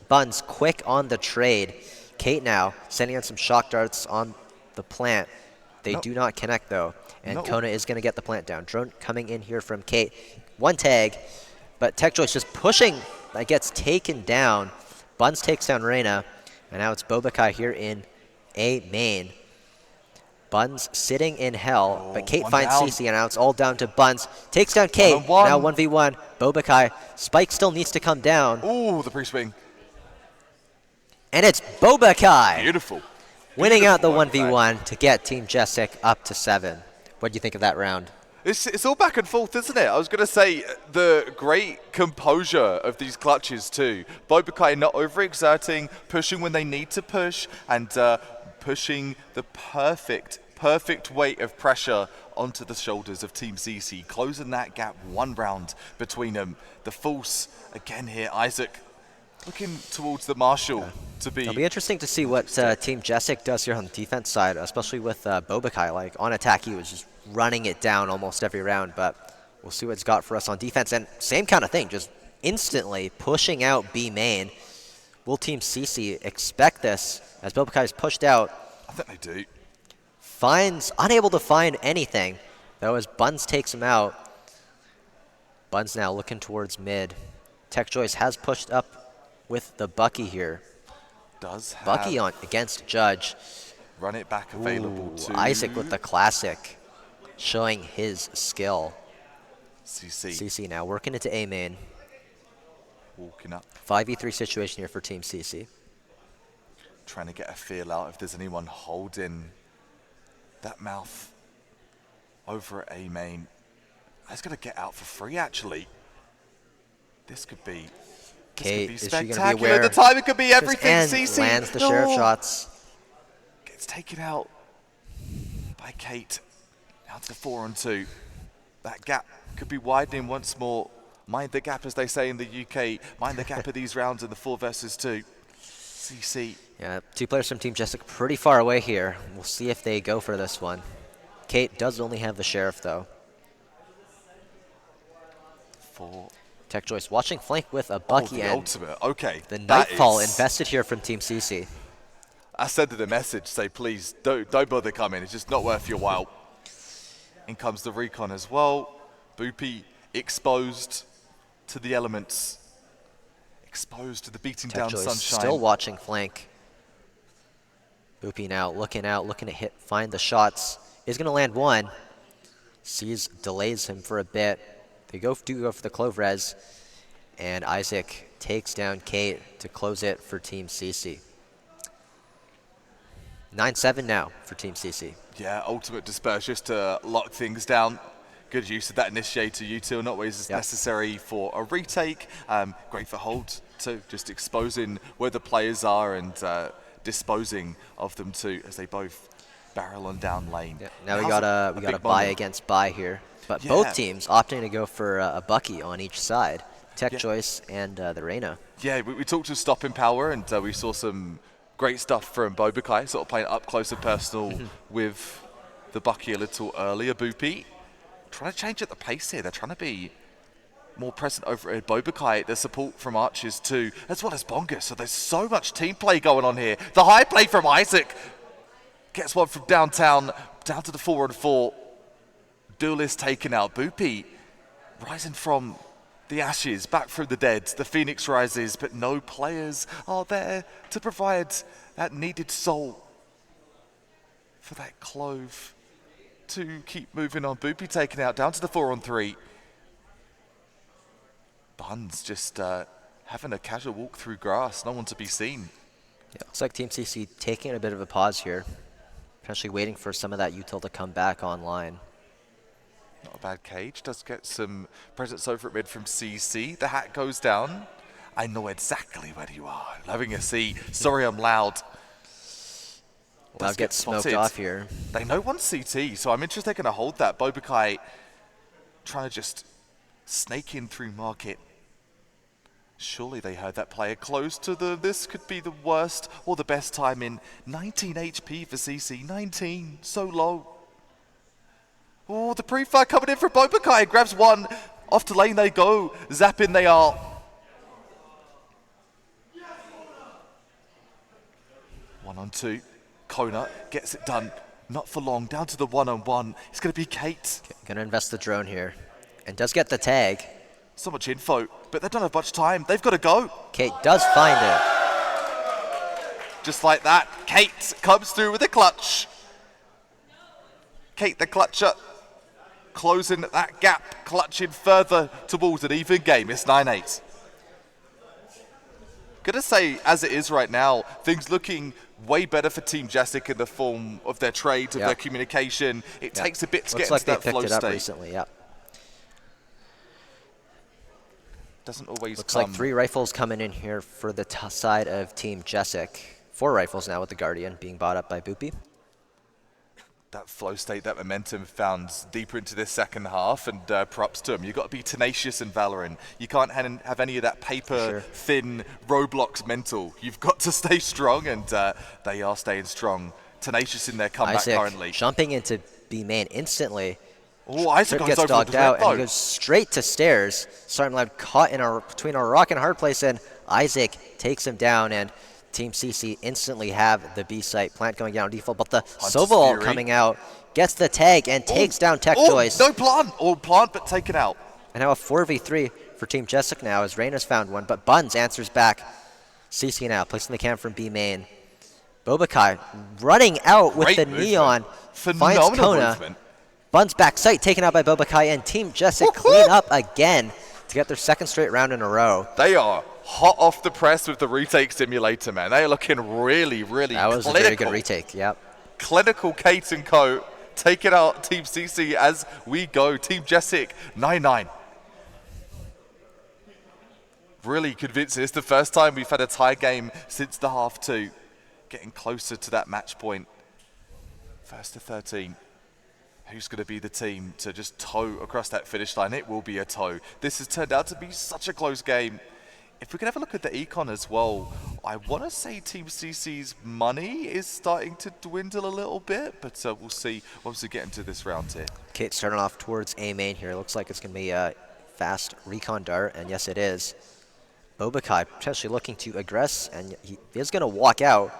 Buns quick on the trade. Kate now sending in some shock darts on the plant. They do not connect though, and Kona is going to get the plant down. Drone coming in here from Kate. 1 tag, but TechJoyce just pushing. That gets taken down. Buns takes down Reyna. And now it's Bobakai here in A main. Buns sitting in hell, but Kate finds
down.
CC, and now it's all down to Buns. Takes down Kate, now 1v1. Bobakai, Spike still needs to come down.
Ooh, the pre-swing.
And it's Bobakai
Beautiful.
winning out the
Beautiful
1v1 to get Team Jessic up to 7. What do you think of that round?
It's all back and forth, isn't it? I was going to say the great composure of these clutches too. Bobakai not overexerting, pushing when they need to push, and pushing the perfect weight of pressure onto the shoulders of Team CC, closing that gap 1 round between them. The force again here, Isaac looking towards the Marshal to be.
It'll be interesting to see what Team Jessic does here on the defense side, especially with Bobakai. Like on attack, he was just running it down almost every round, but we'll see what it's got for us on defense. And same kind of thing, just instantly pushing out B main. Will Team CC expect this as Bobakai is pushed out?
I think they do.
Unable to find anything, though, as Buns takes him out. Buns now looking towards mid. TechJoyce has pushed up with the Bucky here.
Does have
Bucky on against Judge.
run it back available to
Isaac with the classic, showing his skill.
CC.
CC now working into A main.
Walking up,
5v3 situation here for Team CC.
trying to get a feel out if there's anyone holding that mouth over at A main. He's going to get out for free, actually. This could be
Kate, is she going to be
spectacular.
aware?
The time could be everything.
And
CC
lands the sheriff shots.
Gets taken out by Kate. Down to 4-on-2. That gap could be widening once more. Mind the gap, as they say in the UK. Mind the gap of these rounds in the 4 versus 2. CC.
Yeah, 2 players from Team Jessica pretty far away here. We'll see if they go for this one. Kate does only have the sheriff, though.
4.
Tech Choice watching flank with a Bucky
the
and
ultimate. Okay.
the
that
Nightfall
is-
invested here from Team CC.
I sent it a message, say please don't bother coming. It's just not worth your while. In comes the recon as well. Boopy exposed to the elements. Exposed to the beating
Tech
down
Choice
sunshine.
still watching flank. Boopy now looking out, looking to find the shots. Is going to land one. Sees, delays him for a bit. They do go for the Clove Res. And Isaac takes down Kate to close it for Team CC. 9-7 now for Team CC.
Yeah, ultimate disperse just to lock things down. Good use of that initiator util, not always necessary for a retake. Great for hold too, just exposing where the players are and disposing of them too as they both barrel on down lane.
Yeah, now we got a buy against buy here, but both teams opting to go for a Bucky on each side. Tech Choice and the Reyna.
Yeah, we talked to stopping power and we saw some great stuff from Bobakai, sort of playing up close and personal with the Bucky a little earlier. Boopy trying to change at the pace here. They're trying to be more present over at Bobakai. There's support from Archers too, as well as Bonga. So there's so much team play going on here. The high play from Isaac gets one from downtown down to the 4-on-4. Duelist taken out. Boopy rising from the ashes, back from the dead. The Phoenix rises, but no players are there to provide that needed soul for that Clove to keep moving on. Boopy taken out down to the 4-on-3. Buns just having a casual walk through grass, no one to be seen.
Yeah, looks like Team CC taking a bit of a pause here, potentially waiting for some of that util to come back online.
Not a bad cage, does get some presence over at mid from CC. The hat goes down. I know exactly where you are. Loving a C. Sorry I'm loud.
Well, I'll get smoked off here.
They know one CT, so I'm interested they're going to hold that. Bobakai trying to just snake in through market. Surely they heard that player close to the... This could be the worst or the best time in 19 HP for CC. 19, so low. Oh, the pre-fire coming in from Bobakai. Grabs one. Off to lane they go. Zap in they are. One on two. Kona gets it done. Not for long. Down to the 1-on-1. It's going to be Kate.
Going to invest the drone here. And does get the tag.
So much info, but they don't have much time. They've got to go.
Kate does find it.
Just like that, Kate comes through with a clutch. Kate the clutcher, closing that gap, clutching further towards an even game. It's 9-8. Gonna say, as it is right now, things looking way better for Team Jessic in the form of their trades, of their communication. It takes a bit to get into that flow state.
Looks like they picked it up recently, yeah.
Doesn't always
Looks
come.
like 3 rifles coming in here for the side of Team Jessic. 4 rifles now with the Guardian being bought up by Boopy.
That flow state, that momentum found deeper into this second half, and props to them. You've got to be tenacious in Valorant. You can't have any of that paper-thin Roblox mental. You've got to stay strong, and they are staying strong. Tenacious in their comeback
Isaac
currently.
Jumping into B main instantly.
Oh, Isaac goes
gets
over
dogged
the
out,
red
and he
though.
goes straight to stairs. Sergeant Loud caught between a rock and a hard place, and Isaac takes him down, and Team CC instantly have the B site. Plant going down default, but the Soval coming out, gets the tag, and takes down Tech Choice.
No plant! Or plant, but taken out.
And now a 4v3 for Team Jessic now, as Reyna's found one, but Buns answers back. CC now, placing the cam from B main. Bobakai running out with the Neon, finds Kona.
Movement.
Buns back sight taken out by Bobakai, and Team Jessic clean up again to get their second straight round in a row.
They are hot off the press with the retake simulator, man. They are looking really, really
That was
clinical.
a very good retake, yep.
Clinical Kate and Co. taking out Team CC as we go. Team Jessic, 9-9. Really convincing. It's the first time we've had a tie game since the half two. Getting closer to that match point. First to 13. Who's going to be the team to just tow across that finish line? It will be a tow. This has turned out to be such a close game. If we can have a look at the econ as well, I want to say Team CC's money is starting to dwindle a little bit, but we'll see once we get into this round here.
Kate starting off towards A main here. Looks like it's going to be a fast recon dart, and yes, it is. Bobakai potentially looking to aggress, and he is going to walk out.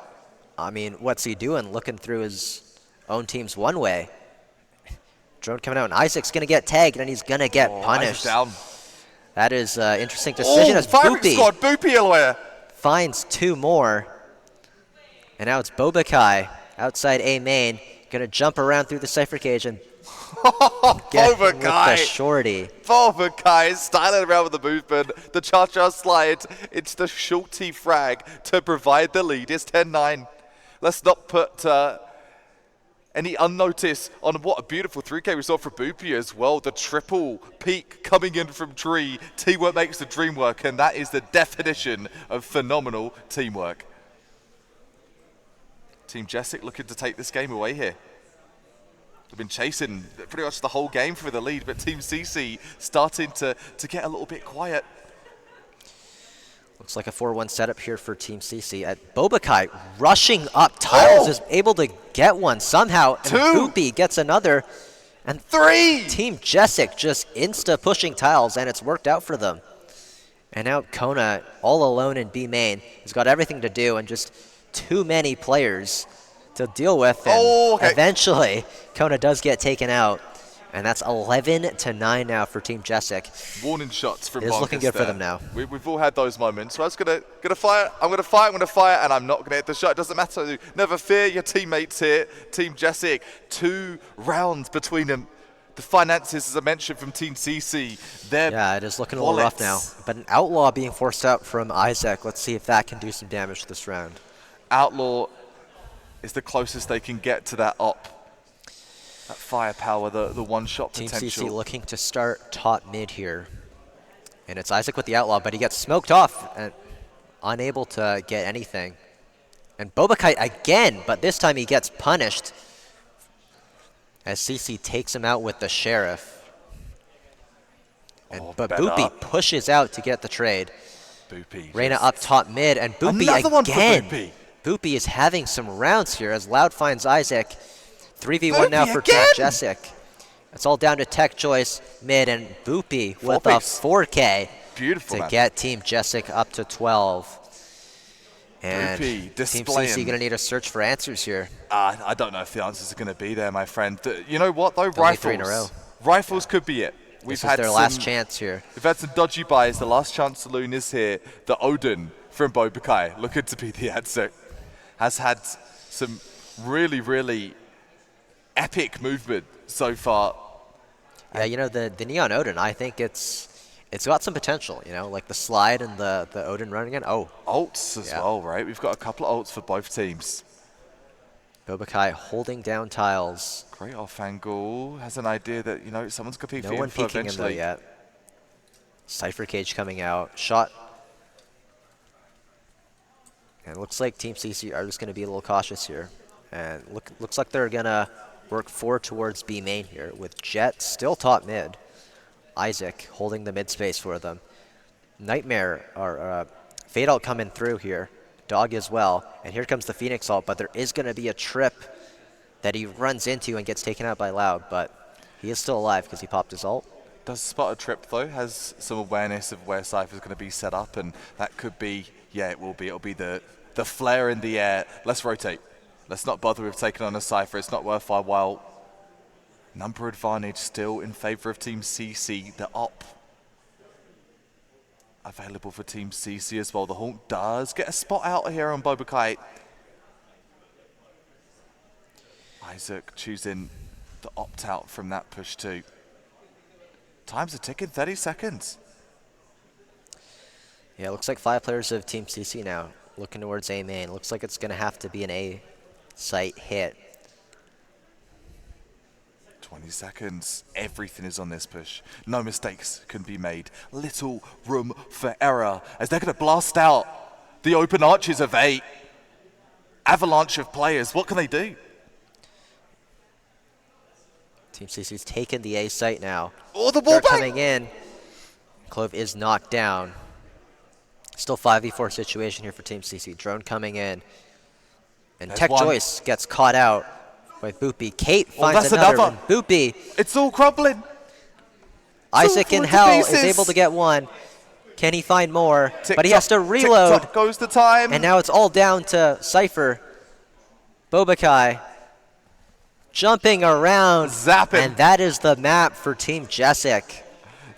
I mean, what's he doing? Looking through his own team's one way. Drone coming out, and Isaac's going to get tagged, and he's going to get punished.
Down.
That is an interesting decision as
firing
Boopy
squad, Boopy away.
finds two more. And now it's Bobakai outside A main, going to jump around through the Cypher cage and get with the shorty.
Bobakai is styling around with the movement. The cha-cha slide. It's the shorty frag to provide the lead. It's 10-9. Let's not put any unnoticed on what a beautiful 3K we saw from Boopy as well. The triple peak coming in from Dree. Teamwork makes the dream work, and that is the definition of phenomenal teamwork. Team Jessic looking to take this game away here. We've been chasing pretty much the whole game for the lead, but Team CC starting to get a little bit quiet.
Looks like a 4-1 setup here for Team CC. At Bobakai rushing up tiles is able to get one somehow. And Boopy gets another. And
3!
Team Jessic just insta-pushing tiles, and it's worked out for them. And now Kona, all alone in B main, has got everything to do and just too many players to deal with. And eventually, Kona does get taken out. And that's 11-9 now for Team Jessic.
Warning shots from
It is looking good for them now.
We've all had those moments. So I was gonna fire. I'm gonna fire, and I'm not gonna hit the shot. It doesn't matter. Never fear your teammates here. Team Jessic, 2 rounds between them. The finances, as I mentioned, from Team CC.
Yeah, it is looking a little rough now. But an Outlaw being forced out from Isaac. Let's see if that can do some damage this round.
Outlaw is the closest they can get to that op. That firepower, the one-shot potential.
Team CC looking to start top mid here. And it's Isaac with the Outlaw, but he gets smoked off and unable to get anything. And Bobakai again, but this time he gets punished as CC takes him out with the Sheriff. But Boopy pushes out to get the trade.
Boopy.
Reyna up top mid, and Boopy
Another
again.
one for Boopy.
Boopy is having some rounds here as Loud finds Isaac. 3v1 now for Team Jessic. It's all down to Tech Choice mid, and Boopy with a 4K to get Team Jessic up to 12. And Team CC going to need a search for answers here.
I don't know if the answers are going to be there, my friend. You know what, though?
Only 3 in a row.
Rifles could be it.
This is their last chance here.
We've had some dodgy buys. The last chance saloon is here. The Odin from Bobakai, looking to be the answer, has had some really, really epic movement so far.
Yeah, you know, the Neon Odin, I think it's got some potential, you know, like the slide and the Odin running in.
Ults as well, right? We've got a couple of ults for both teams.
Bobakai holding down tiles.
Great off angle. Has an idea that, you know, someone's going to be
no one peeking in there yet. Cypher Cage coming out. Shot. And it looks like Team CC are just going to be a little cautious here. And looks like they're going to work 4 towards B main here with Jet still top mid. Isaac holding the mid space for them. Nightmare or Fade Out coming through here. Dog as well. And here comes the Phoenix ult, but there is going to be a trip that he runs into and gets taken out by Loud, but he is still alive because he popped his ult.
Does spot a trip though, has some awareness of where Cypher's going to be set up, and that could be, yeah, it will be. It'll be the flare in the air. Let's rotate. Let's not bother with taking on a Cypher. It's not worth our while. Number advantage still in favor of Team CC. The op available for Team CC as well. The Hawk does get a spot out here on Bobakai. Isaac choosing the opt out from that push too. Time's a ticking, 30 seconds.
Yeah, it looks like 5 players of Team CC now looking towards A main. Looks like it's going to have to be an A site hit.
20 seconds. Everything is on this push. No mistakes can be made. Little room for error as they're going to blast out the open arches of 8. Avalanche of players. What can they do?
Team CC's taken the A site now.
Oh, the
They're
ball back!
coming in. Clove is knocked down. Still 5v4 situation here for Team CC. Drone coming in. And
There's
Tech
one.
Joyce gets caught out by Boopy. Kate
Oh,
finds
that's
another.
another.
And Boopy,
It's all crumbling.
Isaac in
falling to
hell is
pieces.
able to get one. Can he find more?
Tick
But he has to
tock, tick
reload.
tock goes the time.
And now it's all down to Cypher. Bobakai jumping around.
Zapping.
And that is the map for Team Jessic.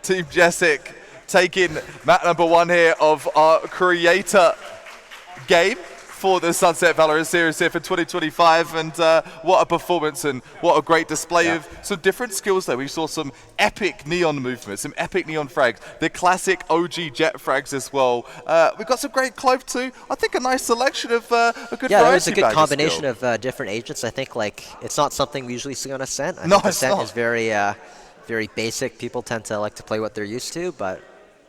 Team Jessic taking map number 1 here of our creator game for the Sunset Valorant series here for 2025, and what a performance and what a great display of some different skills there. We saw some epic neon movements, some epic neon frags, the classic OG jet frags as well. We've got some great Clove too. I think a nice selection of a good
Yeah,
variety
it was a good
bag of
combination
skill.
of different agents. I think like it's not something we usually see on Ascent. I
No,
think
it's
Ascent
not.
is very, very basic. People tend to like to play what they're used to, but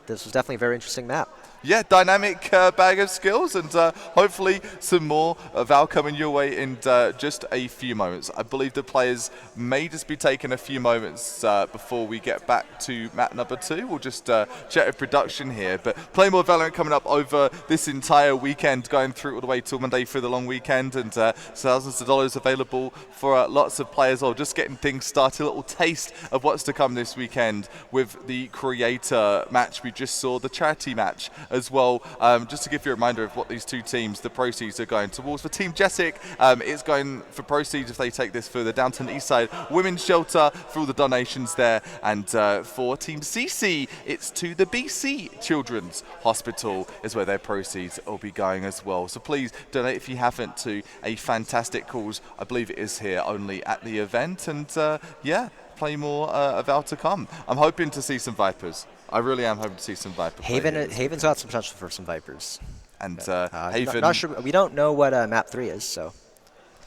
this was definitely a very interesting map.
Yeah, dynamic bag of skills, and hopefully some more Val coming your way in just a few moments. I believe the players may just be taking a few moments before we get back to map number 2. We'll just check with production here, but playing more Valorant coming up over this entire weekend, going through all the way till Monday for the long weekend, and thousands of dollars available for lots of players, or just getting things started. A little taste of what's to come this weekend with the creator match. We just saw the charity match as well. Just to give you a reminder of what these two teams, the proceeds are going towards. For Team Jessic, it's going for proceeds if they take this for the Downton East Side Women's Shelter for all the donations there. And for Team CC, it's to the BC Children's Hospital is where their proceeds will be going as well. So please donate if you haven't to a fantastic cause. I believe it is here only at the event. And yeah, play more of Val to come. I'm hoping to see some Vipers. I really am hoping to see some Viper play here.
Haven's got some potential for some Vipers.
And
Haven. Not sure. We don't know what map 3 is, so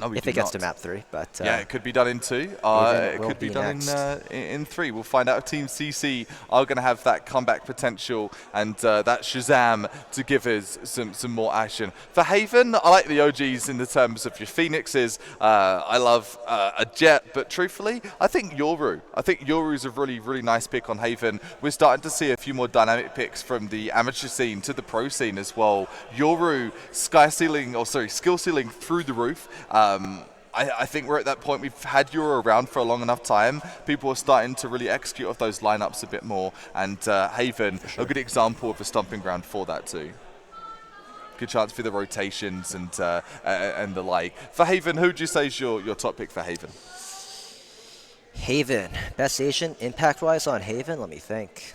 no, we
if
do
it gets
not.
to map 3, but
yeah, it could be done in 2. It
will
could be
be
done
next.
in 3. We'll find out if Team CC are going to have that comeback potential and that Shazam to give us some more action. For Haven, I like the OGs in the terms of your Phoenixes. I love a Jet, but truthfully, I think Yoru. I think Yoru's a really, really nice pick on Haven. We're starting to see a few more dynamic picks from the amateur scene to the pro scene as well. Yoru, skill ceiling through the roof. I think we're at that point. We've had Euro around for a long enough time. People are starting to really execute off those lineups a bit more. And Haven, a good example of a stomping ground for that too. Good chance for the rotations and the like. For Haven, who would you say is your top pick for Haven?
Haven, best agent impact-wise on Haven. Let me think.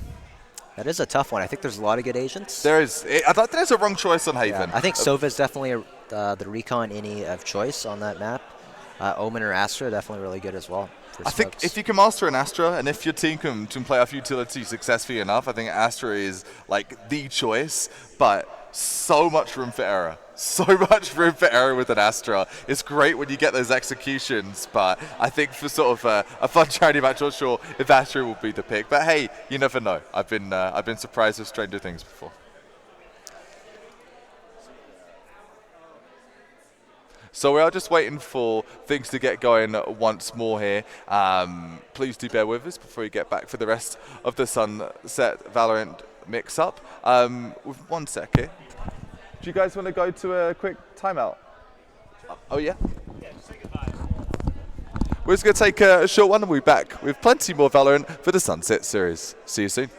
That is a tough one. I think there's a lot of good agents.
There is. I thought there's a wrong choice on Haven.
I think Sova is definitely the recon innie of choice on that map. Omen or Astra definitely really good as well.
I think if you can master an Astra, and if your team can play off utility successfully enough, I think Astra is like the choice. But so much room for error. So much room for error with an Astra. It's great when you get those executions, but I think for sort of a fun charity match, I'm not sure if Astra will be the pick. But hey, you never know. I've been surprised with stranger things before. So we are just waiting for things to get going once more here. Please do bear with us before we get back for the rest of the Sunset Valorant mix-up. With 1 sec here. Do you guys want to go to a quick timeout? Oh, yeah?
Yeah, just say goodbye.
We're just going to take a short one and we'll be back with plenty more Valorant for the Sunset series. See you soon.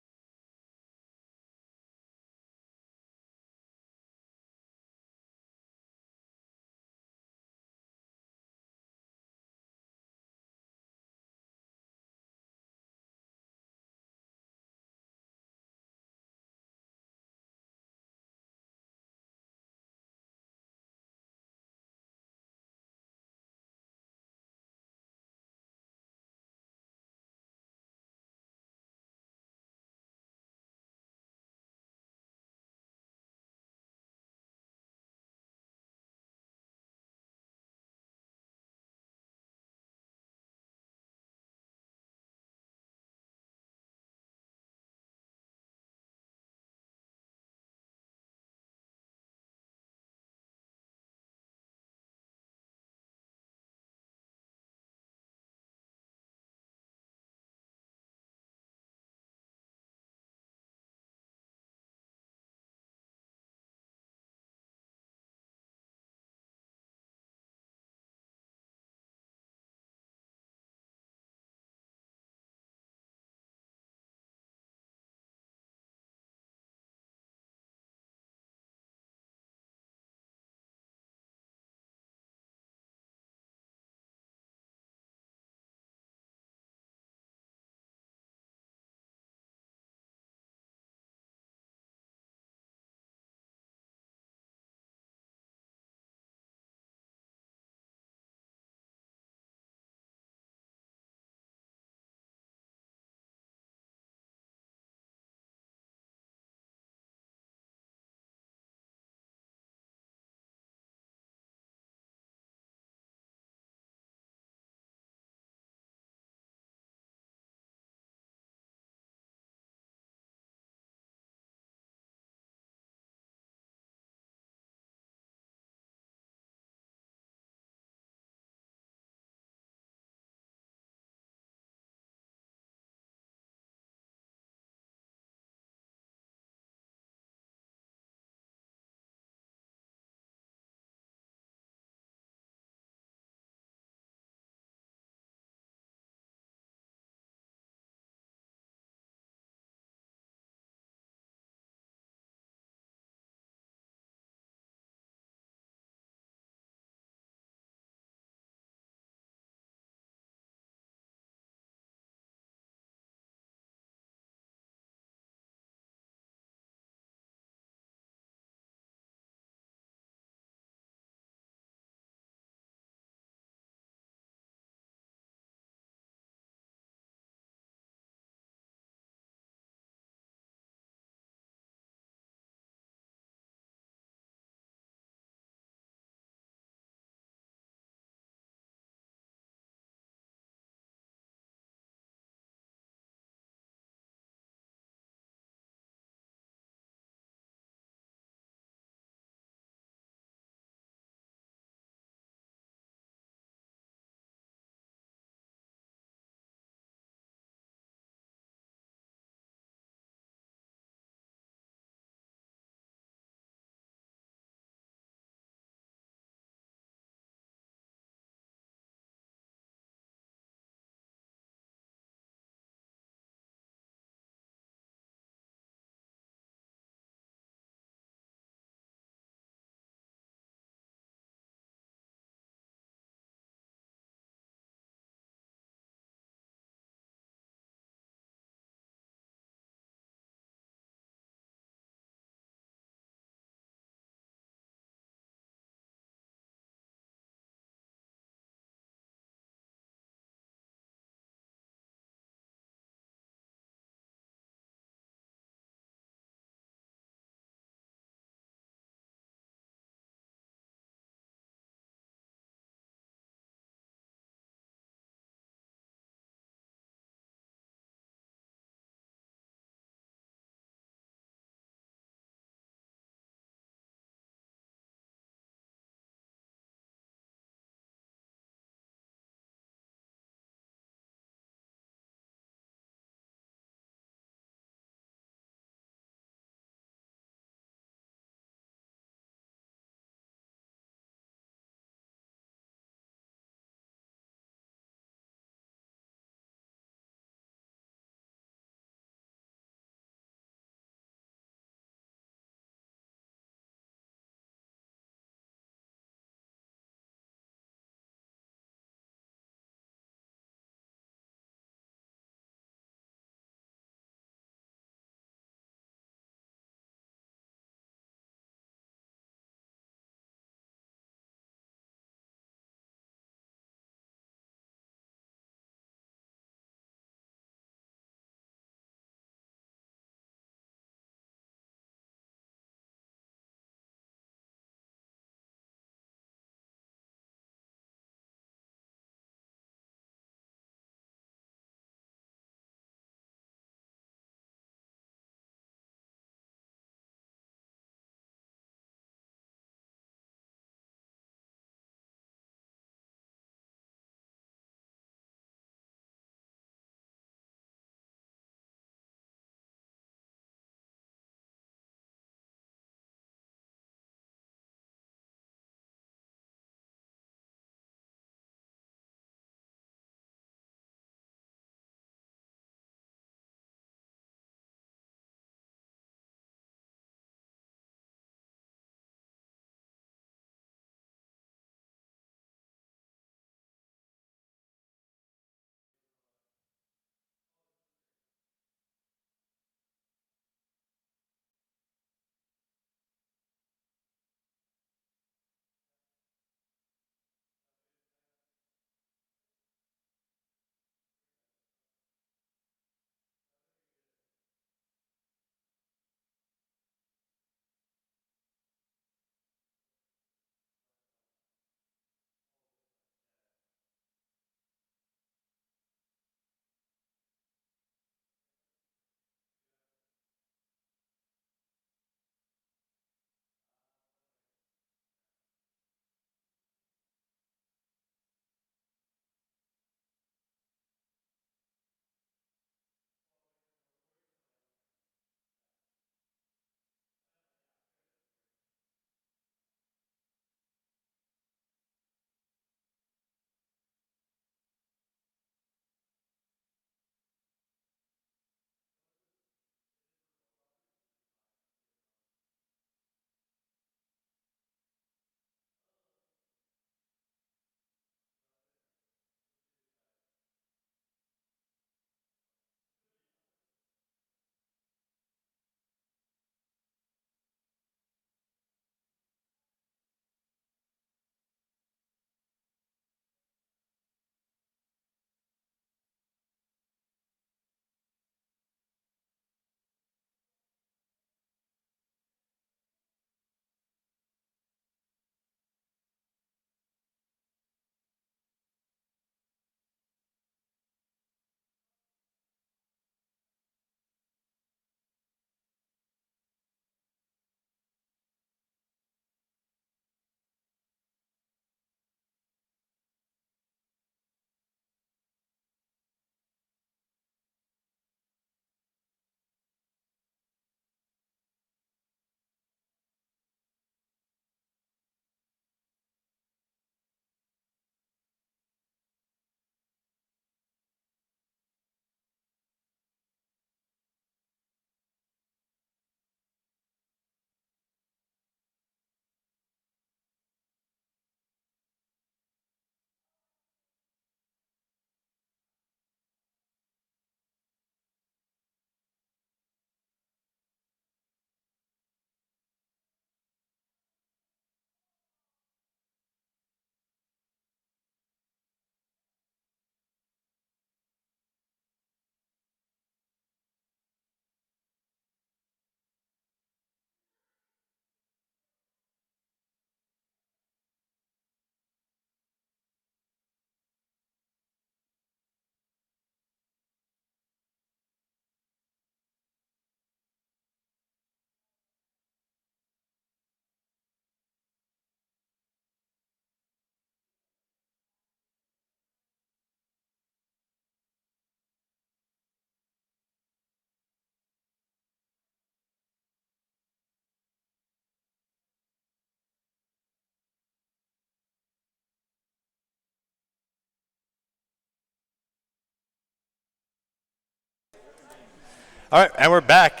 All right, and we're back.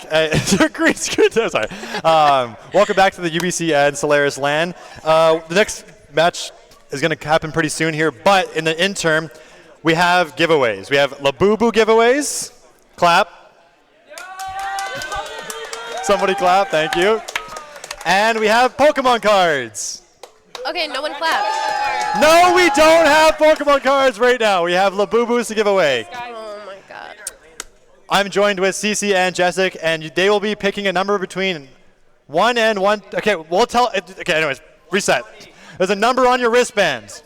Green screen. Sorry. Welcome back to the UBC and Solaris LAN. The next match is going to happen pretty soon here, but in the interim, we have giveaways. We have Labubu giveaways. Clap. Somebody clap. Thank you. And we have Pokemon cards.
Okay, no one clapped.
No, we don't have Pokemon cards right now. We have Labubus to give away.
Oh my god.
I'm joined with Cece and Jessic, and they will be picking a number between 1 and 1. Okay, we'll tell. Okay, anyways, reset. There's a number on your wristband.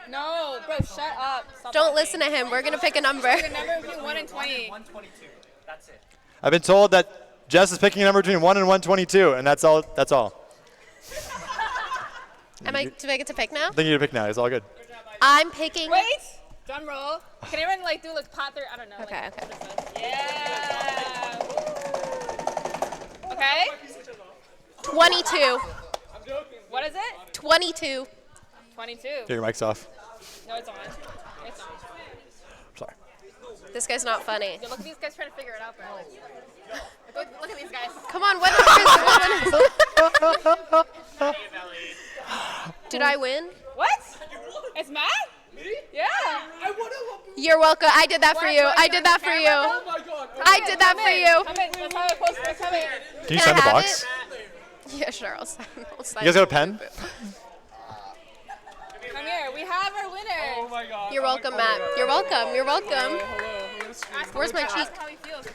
No, bro, shut up. Stop
Don't
talking.
listen to him. We're gonna pick a number.
The number between 1 and 20.
122. That's it.
I've been told that Jess is picking a number between 1 and 122, and that's all. That's all.
Am I to get to pick now?
I think you need to pick now. It's all good.
I'm picking.
Wait, drum roll. Can anyone like do like pot through? I don't know.
Okay,
like,
okay.
Yeah. Okay.
22.
What is it?
22.
22.
Get your mics off.
No, it's on. It's on.
Sorry.
This guy's not funny.
Yeah, look at these guys trying to figure it out, bro. Look at these guys.
Come on, what number is Did I win?
What? It's Matt? Me? Yeah.
You're welcome. I did that for you. I did that for you. I did that for you.
Come in. Let's have it close. Let's have it.
Can you
Can
sign
I
the
have
box?
it? Yeah, sure. I'll sign.
You guys got a pen?
Come here. We have our winner. Oh my God.
You're welcome, Matt. You're welcome. You're welcome. Where's my cheek?
How he feels.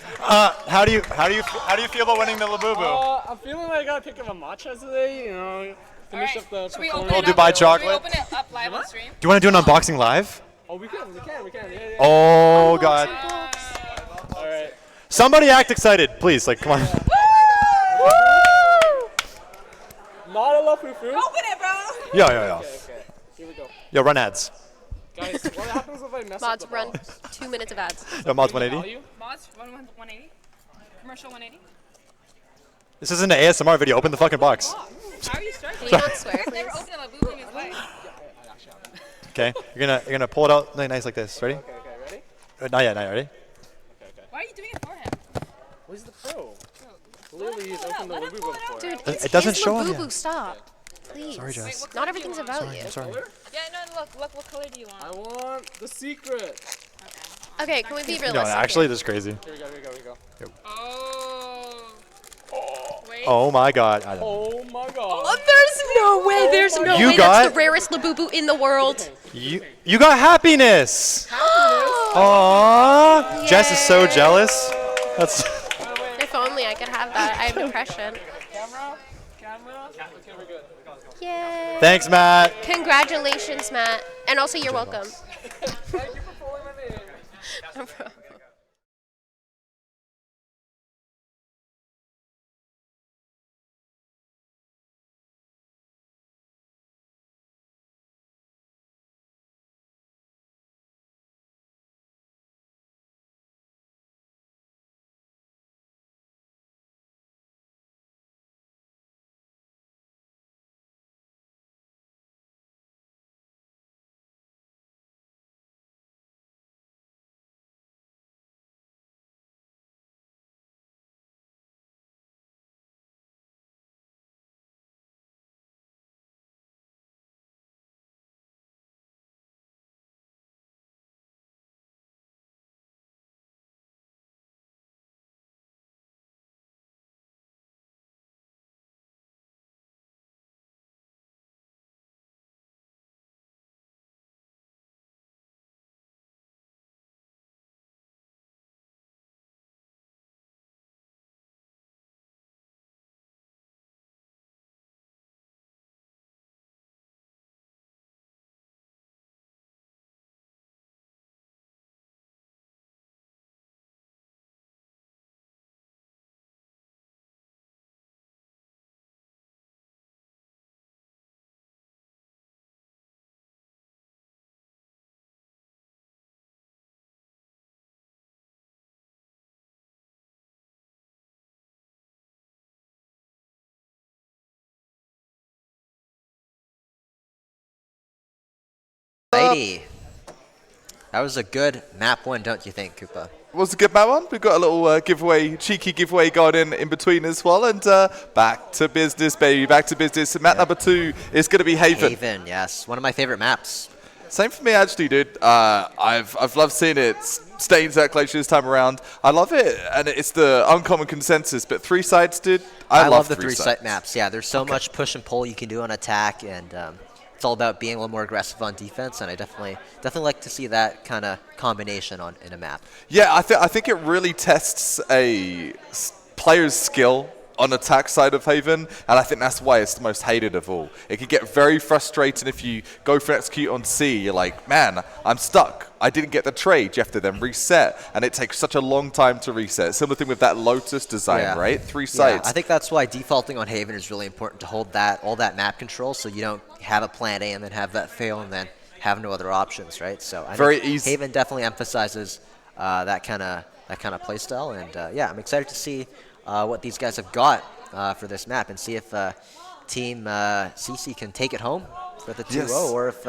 How do you feel about winning the Labubu?
I'm feeling like I gotta pick up a matcha today, you know. Finish up the
Should we
performance.
open it
Dubai
up?
chocolate?
Should we open it up live on stream?
Do you want to do an unboxing live?
Oh, we can. Yeah.
Oh God!
All right.
Somebody act excited, please. Like, come on.
Not a love foo-foo.
Open it, bro.
Yeah.
Okay. Here we go.
Yo, run ads.
Guys, what happens if I mess
Mods,
up the
run
box?
2 minutes of ads.
Yo, Mods
Value?
180.
Mods 180. Commercial 180.
This isn't an ASMR video. Open the fucking box.
How are you struggling?
Can you not swear,
He's never
please?
opened a boob in his life.
Okay, you're gonna pull it out nice like this. Ready?
Okay, ready?
Not yet. Ready?
Why are you doing it for him?
Where's the pro? Clearly he's opened the
Let him
Labubu
pull it out.
before.
Dude, it's
It doesn't
his
show on
Labubu.
here.
Stop. Please.
Sorry, Jess.
What
Not
color do you
everything's
want?
about you.
I'm sorry.
Yeah, no, look, what color do you want?
I want the secret.
Okay, can we be realistic?
No, actually, this is crazy.
Here we go.
Oh. Wait.
Oh my God. I don't.
Oh my God.
Oh, there's no way. There's no
You
way.
got-
That's the rarest Labubu in the world.
You got happiness. Aww. Jess is so jealous. That's.
If only I could have that. I have depression.
Camera. Okay, we're good.
Yay.
Thanks, Matt.
Congratulations, Matt. And also, you're welcome.
Thank you for pulling my name.
No problem.
Lady. That was a good map one, don't you think, Koopa?
Was a good map one. We've got a little cheeky giveaway going in between as well. And back to business, baby, back to business. Map number 2 is going to be Haven.
Haven, yes. One of my favorite maps.
Same for me, actually, dude. I've loved seeing it staying that close this time around. I love it, and it's the uncommon consensus. But 3 sides, dude, I love
the 3-site maps. Yeah, there's so much push and pull you can do on attack, and it's all about being a little more aggressive on defense. And I definitely like to see that kind of combination in a map.
Yeah, I think it really tests a player's skill on attack side of Haven, and I think that's why it's the most hated of all. It can get very frustrating if you go for execute on C. You're like, man, I'm stuck. I didn't get the trade. You have to then reset, and it takes such a long time to reset. Similar thing with that Lotus design, right? 3 sites.
Yeah, I think that's why defaulting on Haven is really important to hold all that map control, so you don't have a plan A and then have that fail and then have no other options, right? So I think Haven definitely emphasizes that kind of play style, and yeah, I'm excited to see what these guys have got for this map and see if Team CC can take it home for the 2-0 or if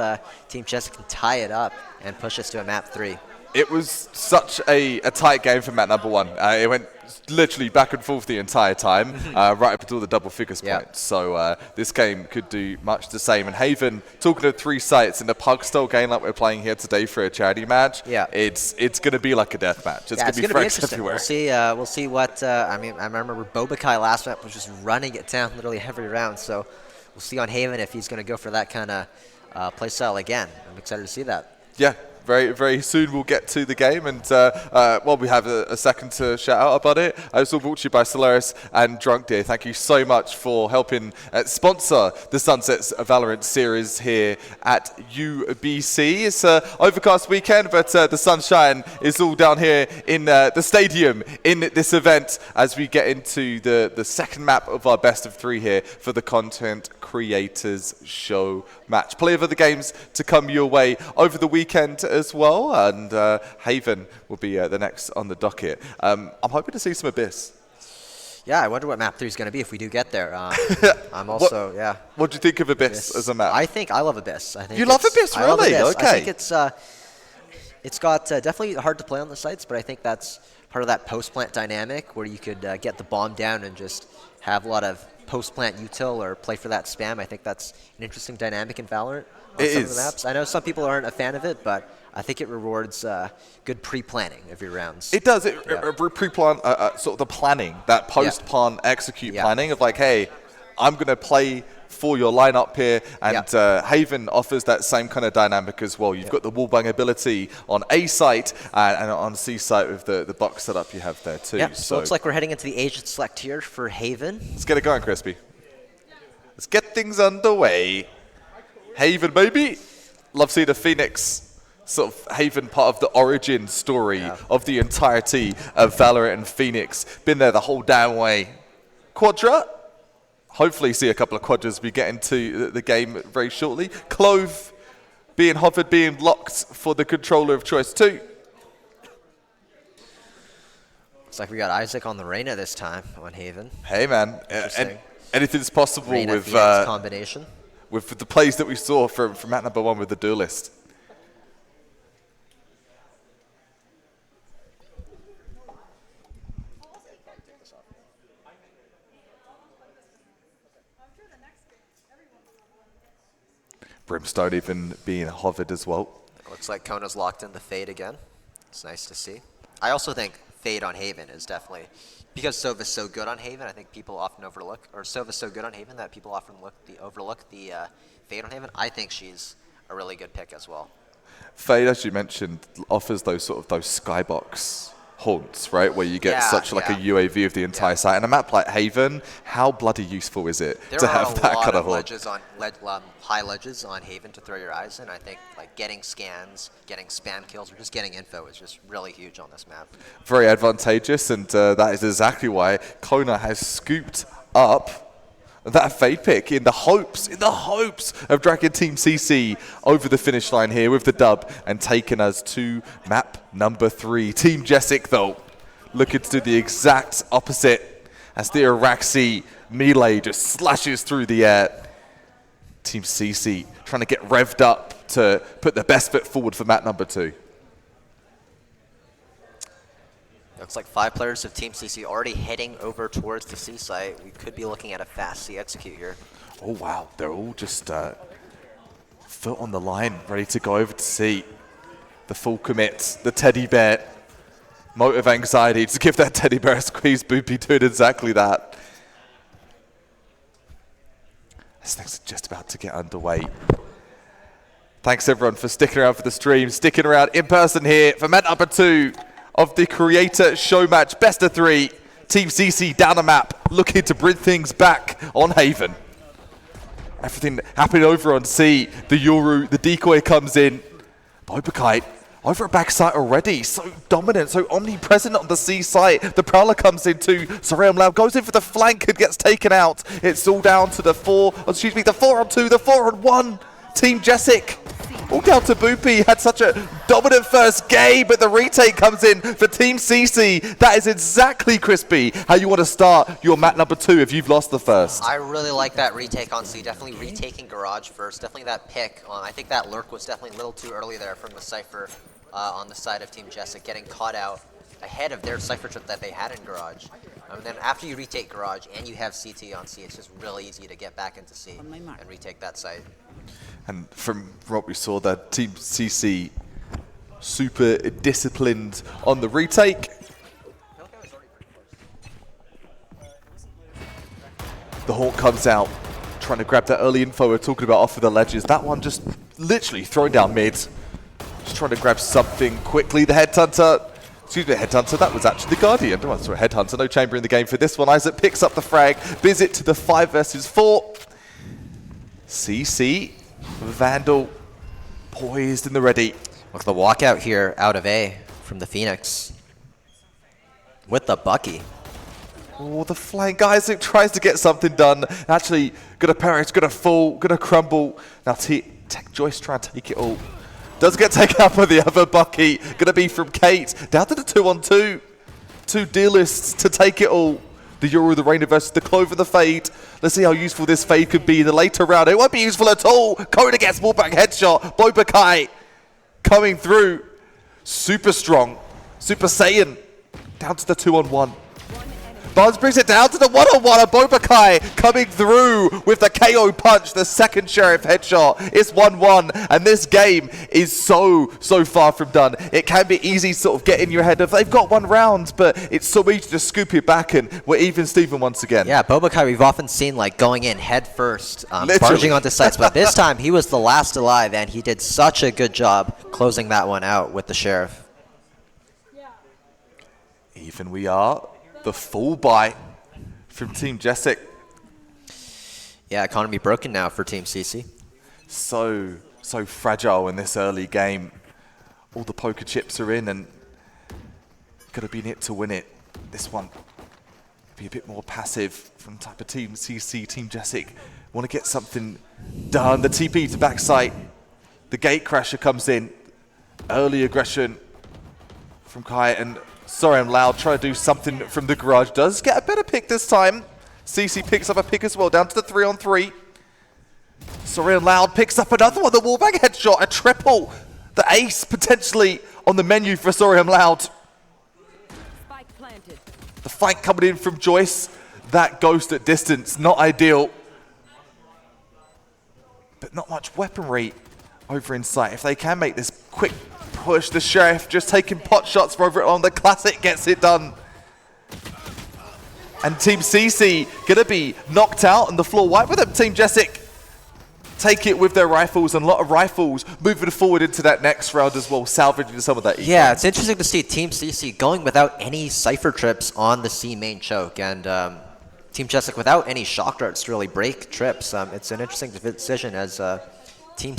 Team Chess can tie it up and push us to a map 3.
It was such a tight game for map number 1. It went literally back and forth the entire time, right up until the double figures point. So this game could do much the same. And Haven, talking of 3 sites in the pug style game like we're playing here today for a charity match, it's going to be like a death match. It's going to be frags everywhere.
We'll see what, I mean, I remember Bobakai last map was just running it down literally every round. So we'll see on Haven if he's going to go for that kind of play style again. I'm excited to see that.
Yeah. Very, very soon we'll get to the game, and while we have a second to shout out about it, I was all brought to you by Solaris and DrunkDeer. Thank you so much for helping sponsor the Sunsets Valorant series here at UBC. It's an overcast weekend, but the sunshine is all down here in the stadium in this event as we get into the second map of our best of 3 here for the Content Creators Show match. Plenty of other games to come your way over the weekend as well, and Haven will be the next on the docket. I'm hoping to see some Abyss.
Yeah, I wonder what map 3 is going to be if we do get there. I'm also,
What do you think of Abyss as a map?
I love Abyss. I think
you love Abyss, really?
I love Abyss.
Okay.
I think it's got definitely hard to play on the sites, but I think that's part of that post-plant dynamic where you could get the bomb down and just have a lot of post-plant util or play for that spam. I think that's an interesting dynamic in Valorant on some of the maps. I know some people aren't a fan of it, but I think it rewards good pre-planning of your rounds.
It does. It pre-plan sort of the planning, that post-plan execute planning of like, hey, I'm going to play for your lineup here, and Haven offers that same kind of dynamic as well. You've got the wallbang ability on A site and on C site with the box setup you have there too.
So looks like we're heading into the Asian select here for Haven.
Let's get it going, Crispy. Let's get things underway. Haven, baby. Love seeing the Phoenix sort of Haven part of the origin story of the entirety of Valorant and Phoenix. Been there the whole damn way. Quadra. Hopefully see a couple of quadras as we get into the game very shortly. Clove being hovered, being locked for the controller of choice too.
Looks like we got Isaac on the Reyna this time on Haven.
Hey man, anything's possible
Reyna
with
combination.
With the plays that we saw from map number 1 with the duelist. Brimstone even being hovered as well.
Looks like Kona's locked in the Fade again. It's nice to see. I also think Fade on Haven is definitely, because Sova's so good on Haven, I think people often overlook, or Sova's so good on Haven that people often overlook the Fade on Haven. I think she's a really good pick as well.
Fade, as you mentioned, offers those skybox haunts, right, where you get such like a UAV of the entire site. And a map like Haven, how bloody useful is it to have that kind of haunt?
There are a lot of high ledges on Haven to throw your eyes in. I think like getting scans, getting spam kills, or just getting info is just really huge on this map.
Very advantageous, and that is exactly why Kona has scooped up that Fade pick in the hopes of dragging Team CC over the finish line here with the dub and taking us to map number 3. Team Jessic, though, looking to do the exact opposite as the Araxi melee just slashes through the air. Team CC trying to get revved up to put the best foot forward for map number 2.
Looks like 5 players of Team CC already heading over towards the C site. We could be looking at a fast C execute here.
Oh, wow. They're all just foot on the line, ready to go over to C. The full commit, the teddy bear. Motive anxiety to give that teddy bear a squeeze. Boopy doing exactly that. This thing's just about to get underway. Thanks everyone for sticking around for the stream, sticking around in person here for match number 2 of the Creator Showmatch Best of 3. Team CC down the map, looking to bring things back on Haven. Everything happening over on C. The Yoru, the decoy comes in. Bobakite over at backside already. So dominant, so omnipresent on the C site. The Prowler comes in too. Sorem Lau goes in for the flank and gets taken out. It's all down to the 4-on-2, the 4-on-1. Team Jessic. All down to Boopy. Had such a dominant first game, but the retake comes in for Team CC. That is exactly, Crispy, how you want to start your map number 2 if you've lost the first.
I really like that retake on C. Definitely retaking Garage first. Definitely that pick. I think that lurk was definitely a little too early there from the Cypher on the side of Team Jessic, getting caught out ahead of their Cypher trip that they had in Garage. And then after you retake Garage and you have CT on C, it's just really easy to get back into C and retake that site.
And from what we saw, that Team CC super disciplined on the retake. The Hawk comes out, trying to grab that early info we're talking about off of the ledges. That one just literally thrown down mid. Just trying to grab something quickly. The Headhunter, that was actually the Guardian. Oh, sorry, Headhunter, no chamber in the game for this one. Isaac picks up the frag, Visit to the 5 versus 4. CC, Vandal, poised in the ready.
Look at the walkout here out of A from the Phoenix with the Bucky.
Oh, the flank. Isaac tries to get something done. Actually, gonna perish, gonna fall, gonna crumble. Now Tech Joyce trying to take it all. Does get taken out by the other Bucky. Gonna be from Kate. Down to the 2-on-2. 2 duelists to take it all. The Yoru, the Rainer versus the Clover, the Fade. Let's see how useful this Fade could be in the later round. It won't be useful at all. Coda gets small back headshot. Bobakai coming through. Super strong. Super Saiyan. Down to the 2-on-1. Buzz brings it down to the 1-on-1. And Bobakai coming through with the KO punch. The second Sheriff headshot. It's 1-1. And this game is so far from done. It can be easy to sort of get in your head of they've got 1 round, but it's so easy to scoop it back and we're even Steven once again.
Yeah, Bobakai we've often seen like going in head first, barging onto sites, but this time he was the last alive and he did such a good job closing that one out with the Sheriff.
Even we are. The full buy from Team Jessic.
Yeah, economy broken now for Team CC.
So fragile in this early game. All the poker chips are in and gotta be in it to win it. This one be a bit more passive from the type of Team CC, Team Jessic. Want to get something done. The TP to backside. The gate crasher comes in. Early aggression from Kai and Sorry, I'm loud. Trying to do something from the Garage. Does get a better pick this time. CC picks up a pick as well, down to the 3-on-3. Sorry, I'm loud. Picks up another one. The wallbang headshot, a triple. The ace potentially on the menu for Sorry, I'm loud.
Spike planted.
The fight coming in from Joyce. That ghost at distance, not ideal. But not much weaponry over in sight. If they can make this quick push, the Sheriff just taking pot shots for over it on. The Classic gets it done. And Team CC gonna be knocked out on the floor. Why would them Team Jessic take it with their rifles, and a lot of rifles moving forward into that next round as well, salvaging some of that.
Yeah, it's interesting to see Team CC going without any Cypher trips on the C main choke, and Team Jessic without any shock darts to really break trips. It's an interesting decision as Team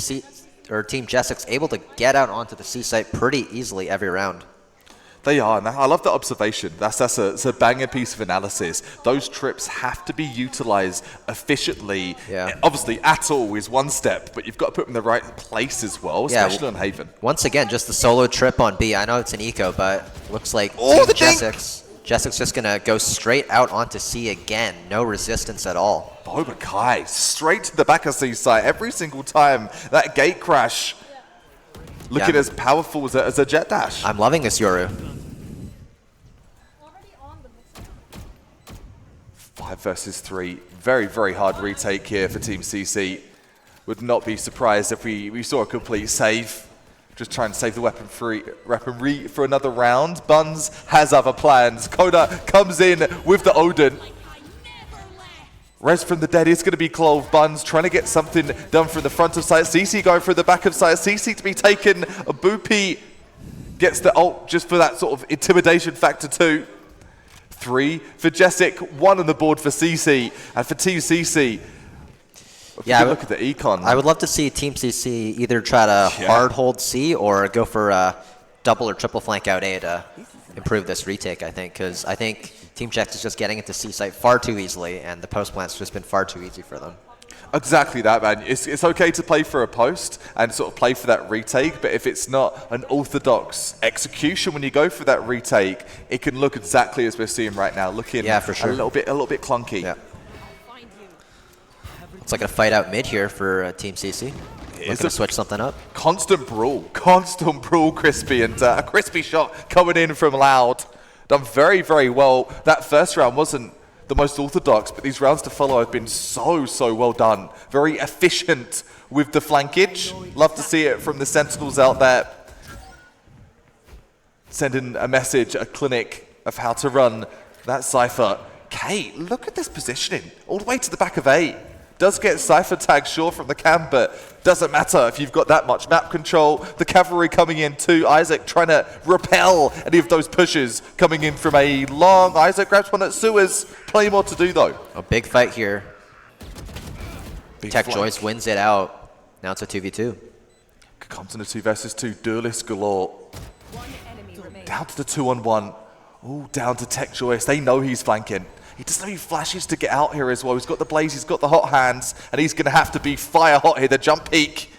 Jessic's able to get out onto the C site pretty easily every round.
They are, and I love that observation. That's a banging piece of analysis. Those trips have to be utilized efficiently.
Yeah.
Obviously, at all is one step, but you've got to put them in the right place as well, especially on Haven.
Once again, just the solo trip on B. I know it's an eco, but looks like Jessic's just going to go straight out onto C again. No resistance at all.
Bobakai, straight to the back of C site every single time. That gate crash looking as powerful as a jet dash.
I'm loving this Yoru.
5 versus 3. Very, very hard retake here for Team CC. Would not be surprised if we saw a complete save. Just trying to save the weaponry for another round. Buns has other plans. Kona comes in with the Odin. Res from the dead is going to be Clove. Buns trying to get something done from the front of site. CC going through the back of site. CC to be taken. Boopy gets the ult just for that sort of intimidation factor too. 3 for Jessic, 1 on the board for CC. And for Team CC, yeah, look at the econ.
I would love to see Team CC either try to hard hold C or go for a double or triple flank out A to improve this retake, I think, because I think Team Jax is just getting into C site far too easily, and the post plant's just been far too easy for them.
Exactly that, man. It's okay to play for a post and sort of play for that retake, but if it's not an orthodox execution when you go for that retake, it can look exactly as we're seeing right now, looking
for sure.
a little bit clunky.
Yeah. It's like a fight out mid here for Team CC. Looking to switch something up.
Constant brawl, Crispy, and a crispy shot coming in from Loud. Done very, very well. That first round wasn't the most orthodox, but these rounds to follow have been so well done. Very efficient with the flankage. Love to see it from the Sentinels out there. Sending a message, a clinic of how to run that Cypher. Kate, look at this positioning. All the way to the back of A. Does get Cypher tagged, sure, from the camp, but doesn't matter if you've got that much map control. The cavalry coming in too. Isaac trying to repel any of those pushes coming in from A long. Isaac grabs one at Sewers. Plenty more to do, though.
A big fight here. Tech Joyce wins it out. Now it's a 2v2.
Comes in a 2 versus 2. Duelist galore. Down to the 2-on-1. Ooh, down to Tech Joyce. They know he's flanking. He doesn't have any flashes to get out here as well. He's got the blaze, he's got the hot hands, and he's going to have to be fire hot here. The jump peek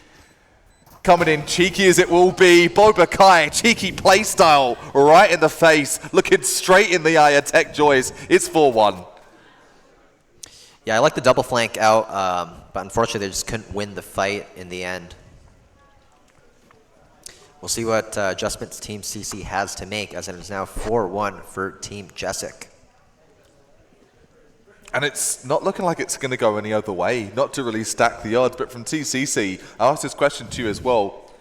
coming in cheeky as it will be. Boba Kai, cheeky playstyle right in the face, looking straight in the eye of Tech Joyce. It's 4-1.
Yeah, I like the double flank out, but unfortunately they just couldn't win the fight in the end. We'll see what adjustments Team CC has to make, as it is now 4-1 for Team Jessic.
And it's not looking like it's going to go any other way, not to really stack the odds, but from TCC, I asked this question to you as well.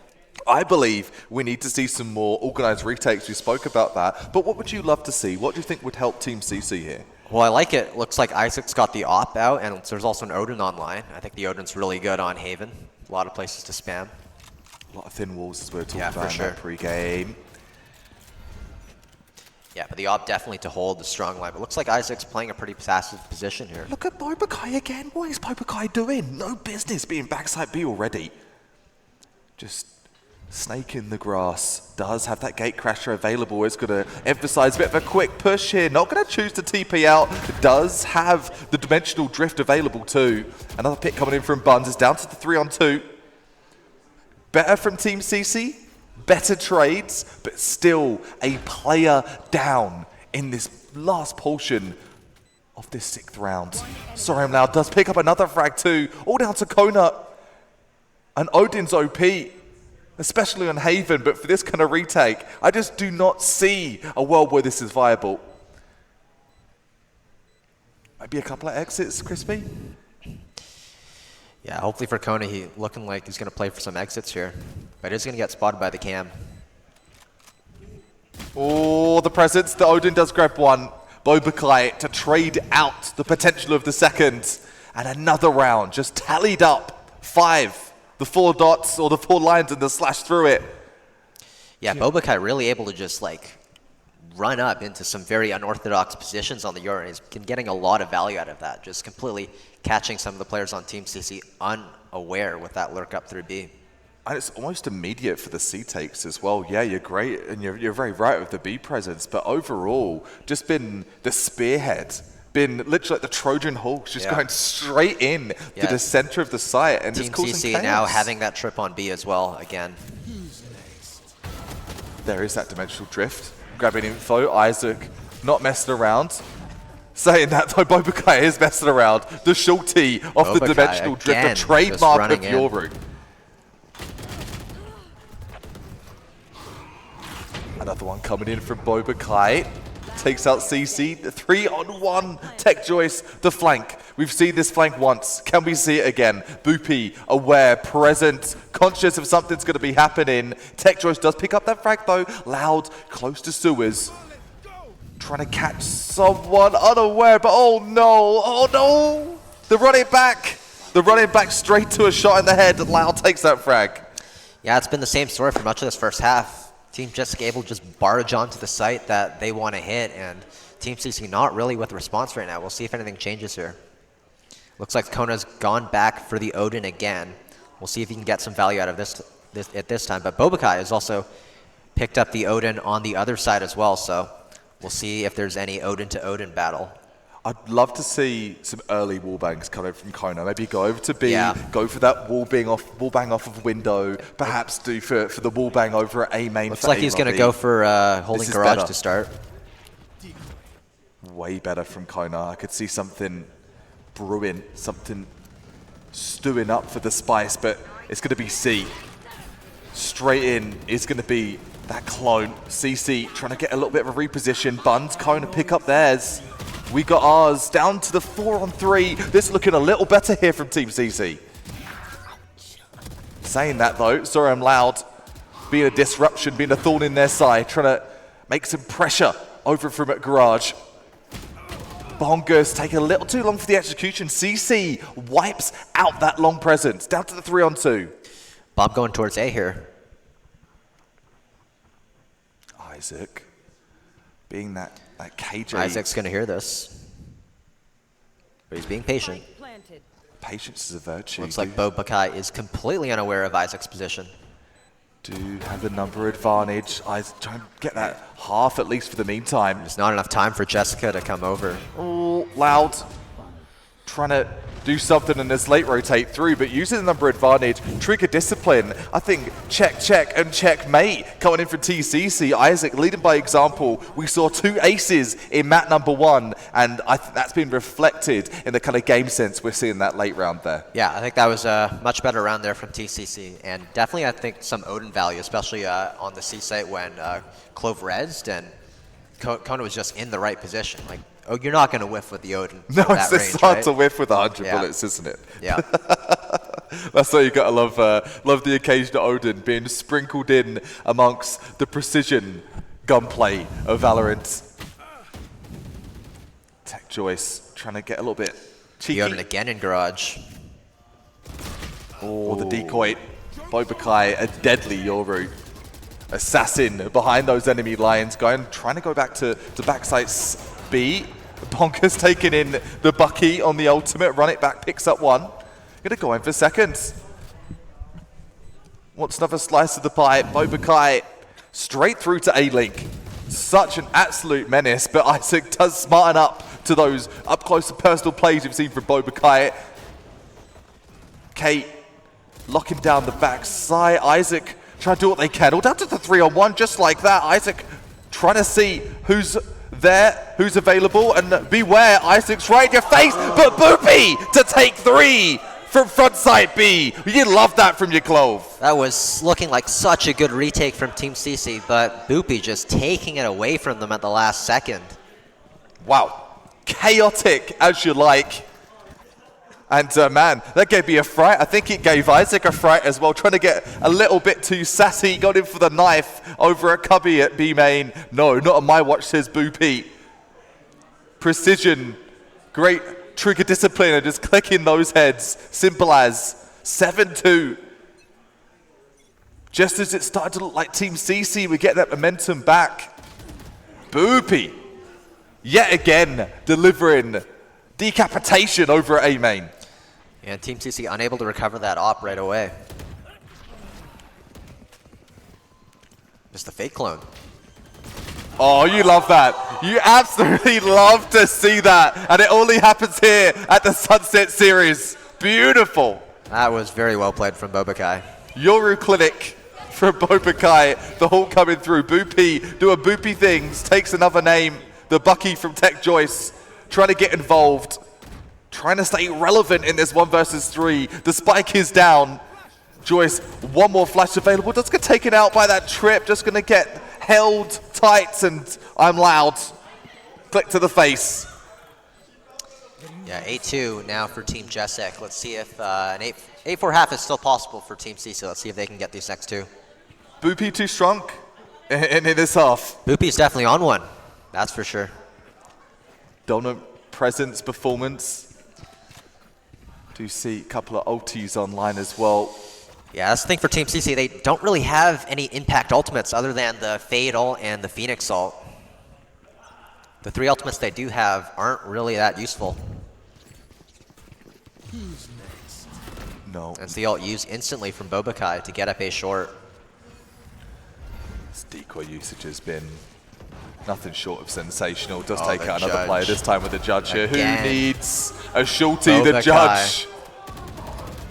I believe we need to see some more organized retakes. We spoke about that, but what would you love to see? What do you think would help Team CC here?
Well, I like it. Looks like Isaac's got the op out, and there's also an Odin online. I think the Odin's really good on Haven. A lot of places to spam.
A lot of thin walls as we were talking about
for sure.
Pre-game.
Yeah, but the op definitely to hold the strong line. But looks like Isaac's playing a pretty passive position here.
Look at Boba Kai again. What is Boba Kai doing? No business being backside B already. Just snake in the grass. Does have that gate crasher available. It's going to emphasize a bit of a quick push here. Not going to choose to TP out. Does have the dimensional drift available too. Another pick coming in from Buns. Is down to the 3-on-2. Better from Team CC. Better trades, but still a player down in this last portion of this 6th round. Sorry, I'm loud. Does pick up another frag too. All down to Kona. And Odin's OP, especially on Haven, but for this kind of retake, I just do not see a world where this is viable. Maybe a couple of exits, Crispy?
Yeah, hopefully for Kona, he looking like he's going to play for some exits here. But he's going to get spotted by the cam.
Oh, the presence. The Odin does grab one. Boba Kai to trade out the potential of the second. And another round just tallied up. 5. The 4 dots or the 4 lines and the slash through it.
Yeah, Boba Kai really able to just like run up into some very unorthodox positions on the Euro. He's been getting a lot of value out of that. Just completely catching some of the players on Team CC unaware with that lurk up through B.
And it's almost immediate for the C takes as well. Yeah, you're great, and you're very right with the B presence, but overall, just been the spearhead, been literally like the Trojan horse, just going straight in to the center of the site and
Team
just causing
CC
chaos.
now having that trip on B as well again.
There is that dimensional drift. Grabbing info, Isaac not messing around. Saying that though, Boba Kai is messing around. The shorty of the dimensional drift, a trademark of Yoru. Another one coming in from Boba Kai. takes out CC. The 3-on-1 Tech Joyce, the flank. We've seen this flank once. Can we see it again? Boopy, aware, present, conscious of something's going to be happening. Tech Joyce does pick up that frag though. Loud, close to sewers. Trying to catch someone unaware, but oh no. The running back straight to a shot in the head. Loud takes that frag.
Yeah, it's been the same story for much of this first half. Team Jessica able to just barge onto the site that they want to hit, and Team CC not really with the response right now. We'll see if anything changes here. Looks like Kona's gone back for the Odin again. We'll see if he can get some value out of this at this time. But Bobakai has also picked up the Odin on the other side as well, so we'll see if there's any Odin to Odin battle.
I'd love to see some early wallbangs coming from Kona. Maybe go over to B,
Yeah.
go for that wallbang off of window, perhaps do for the wallbang over at A main.
Looks like he's going to go for holding garage
better.
to start.
Way better from Kona. I could see something brewing, something stewing up for the spice, but it's going to be C. Straight in is going to be that clone. CC trying to get a little bit of a reposition. Buns, Kona pick up theirs. We got ours down to the 4-on-3. This looking a little better here from Team CC. Saying that though, sorry I'm loud. Being a disruption, being a thorn in their side, trying to make some pressure over from at Garage. Bongers take a little too long for the execution. CC wipes out that long presence. Down to the 3-on-2.
Bob going towards A here.
Isaac being that KJ.
Isaac's going to hear this. But he's being patient.
Planted.
Patience is a virtue.
Looks like Bobakai is completely unaware of Isaac's position.
Do have the number advantage. Isaac trying to get that half at least for the meantime.
There's not enough time for Jessica to come over.
Oh, loud. Trying to do something in this late rotate through, but using the number advantage, trigger discipline. I think check, and checkmate coming in for TCC. Isaac leading by example. We saw 2 aces in mat number 1, and I think that's been reflected in the kind of game sense we're seeing that late round there.
Yeah, I think that was a much better round there from TCC, and definitely I think some Odin value, especially on the C site when Clove rezzed and Kona was just in the right position. Like, oh, you're not going to whiff with the Odin.
No,
that
it's
range,
hard
right?
to whiff with 100 bullets, isn't it?
Yeah.
That's why you got to love the occasional Odin being sprinkled in amongst the precision gunplay of Valorant. Tech Joyce trying to get a little bit cheeky.
The Odin again in garage.
Or the decoy. Bobakai, a deadly Yoru. Assassin behind those enemy lines, trying to go back to backside B. Bonkers taking in the Bucky on the ultimate, run it back, picks up 1. Gonna go in for seconds. Wants another slice of the pie. Bobakai straight through to A-Link. Such an absolute menace, but Isaac does smarten up to those up close and personal plays we've seen from Bobakai. Kate locking down the backside. Isaac trying to do what they can. All down to the 3-on-1, just like that. Isaac trying to see who's there, who's available, and beware, Isaac's right in your face, but Boopy to take 3 from front side B. You love that from your Clove.
That was looking like such a good retake from Team CC, but Boopy just taking it away from them at the last second.
Wow, chaotic as you like. And man, that gave me a fright. I think it gave Isaac a fright as well, trying to get a little bit too sassy. Got in for the knife over at Cubby at B main. No, not on my watch, says Boopy. Precision, great trigger discipline, and just clicking those heads. Simple as 7-2. Just as it started to look like Team CC would get that momentum back. Boopy, yet again, delivering decapitation over at A main.
And Team CC unable to recover that op right away. Just the fake clone.
Oh, you love that. You absolutely love to see that. And it only happens here at the Sunset Series. Beautiful.
That was very well played from Bobakai.
Yoru Clinic from Bobakai. The whole coming through. Boopy doing Boopy things. Takes another name. The Bucky from Tech Joyce. Trying to get involved. Trying to stay relevant in this 1 versus 3. The spike is down. Joyce, 1 more flash available. Just get taken out by that trip. Just going to get held tight, and I'm loud. Click to the face.
Yeah, 8-2 now for Team Jessic. Let's see if an 8-4 half is still possible for Team CC. Let's see if they can get these next two.
Boopy too strong in this half.
Boopy's definitely on one. That's for sure.
Dominant presence, performance. Do see a couple of ultis online as well.
Yeah, that's the thing for Team CC. They don't really have any impact ultimates other than the Fade ult and the Phoenix ult. The 3 ultimates they do have aren't really that useful.
No.
That's the ult used instantly from Bobakai to get up A short.
This decoy usage has been nothing short of sensational. Does take
the
out another
judge.
player, this time with the judge here.
Again.
Who needs a shorty? The
Bobakai.
judge.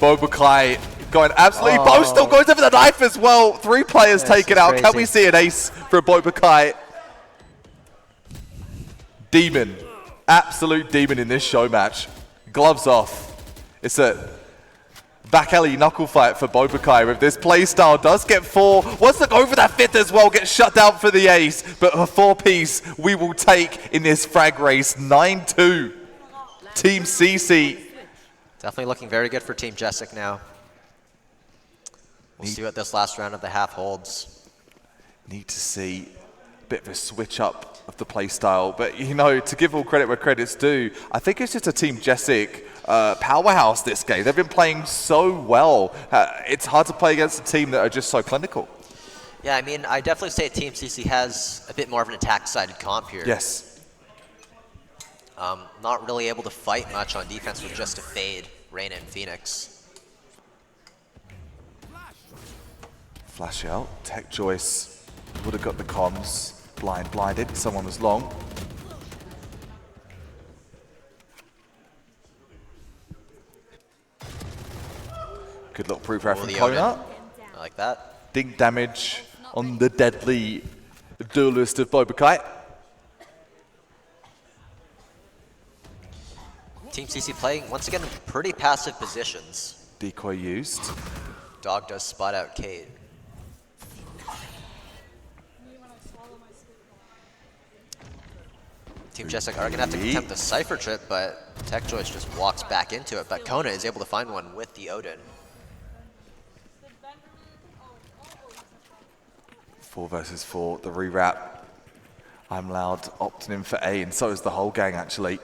Bobakai going absolutely. Bo still goes over the knife as well. 3 players taken out.
crazy.
Can we see an ace for Bobakai? Demon. Absolute demon in this show match. Gloves off. It's a back alley knuckle fight for Bobakai with this playstyle. Does get 4. Wants to go for that 5th as well. Gets shut down for the ace. But a 4-piece we will take in this frag race. 9-2. Team CC.
Definitely looking very good for Team Jessic now. We'll see what this last round of the half holds.
Need to see a bit of a switch up of the playstyle. But, you know, to give all credit where credit's due, I think it's just a Team Jessic powerhouse this game. They've been playing so well. It's hard to play against a team that are just so clinical.
Yeah, I mean, I definitely say Team CC has a bit more of an attack-sided comp here.
Yes.
Not really able to fight much on defense with just a Fade, Reyna, and Phoenix.
Flash out. Tech Joyce would have got the comms. Blinded. Someone was long. Good little pre-prep from Kona.
I like that.
Dink damage on the deadly duelist of Bobakai.
Team CC playing, once again, in pretty passive positions.
Decoy used.
Dog does spot out Cade. Team Jessic are going to have to attempt the Cypher trip, but Tech Joyce just walks back into it. But Kona is able to find one with the Odin.
4 versus 4, the rewrap. I'm Loud opting in for A, and so is the whole gang, actually.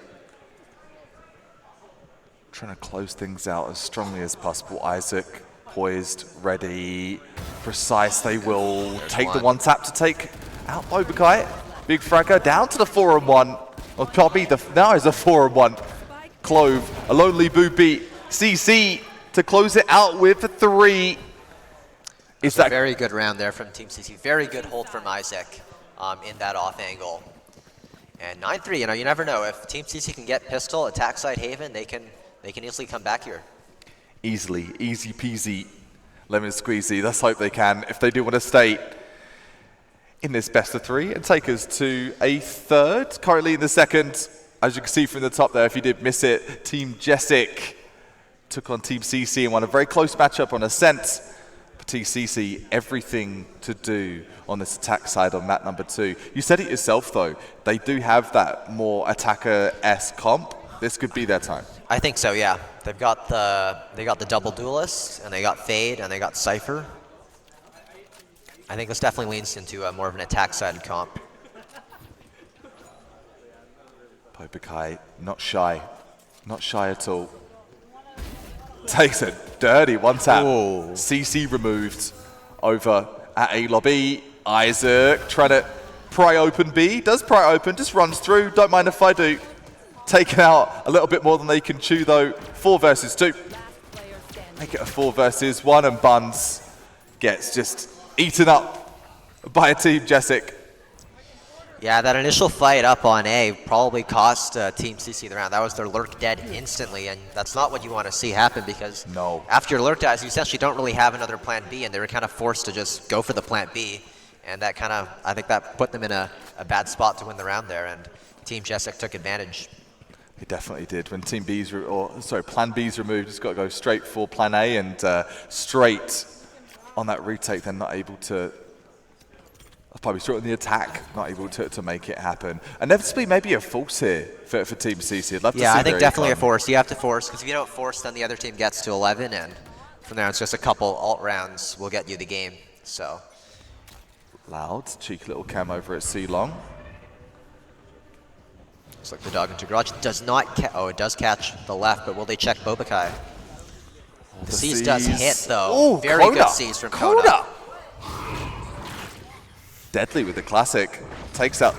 Trying to close things out as strongly as possible. Isaac, poised, ready, precise. They will take the 1-tap to take out Bobakai. Big fragger down to the 4-on-1. Or probably now is a 4-on-1. Clove, a lonely Boopy. CC to close it out with 3.
It's a very good round there from Team CC. Very good hold from Isaac in that off angle. And 9-3, you know, you never know. If Team CC can get pistol, attack side Haven, they can easily come back here.
Easily, easy peasy, lemon squeezy. Let's hope they can, if they do want to stay in this best of 3 and take us to a 3rd. Currently in the 2nd, as you can see from the top there, if you did miss it, Team Jessic took on Team CC and won a very close matchup on Ascent. For Team CC, everything to do on this attack side on map number 2. You said it yourself though, they do have that more attacker-esque comp. This could be their time.
I think so, yeah. They got the double duelist, and they got Fade, and they got Cypher. I think this definitely leans into more of an attack-sided comp.
Bobakai, not shy at all. Takes a dirty 1-tap. CC removed over at A lobby. Isaac trying to pry open B. Does pry open, just runs through. Don't mind if I do. Taken out a little bit more than they can chew though. 4 versus 2. Make it a 4 versus 1, and Buns gets just eaten up by a Team Jessic.
Yeah, that initial fight up on A probably cost Team CC the round. That was their lurk dead instantly, and that's not what you want to see happen because after your lurk dies, you essentially don't really have another plan B, and they were kind of forced to just go for the plan B, and that kind of, I think that put them in a bad spot to win the round there, and Team Jessic took advantage.
He definitely did. When Team B's, Plan B's removed, it's got to go straight for Plan A, and straight on that retake, they're not able to Probably short on the attack, not able to make it happen. Inevitably, maybe a force here for Team CC. I'd love to see
Yeah, I think
their
definitely a
econ.
force. You have to force, because if you don't force, then the other team gets to 11, and from there it's just a couple alt rounds will get you the game. So
Loud, cheeky little cam over at C-Long.
looks like the dog into garage does not oh, it does catch the left, but will they check Bobakai? The C's does hit though.
Ooh,
very
Kona.
good C's from Kona.
Deadly with the classic. Takes out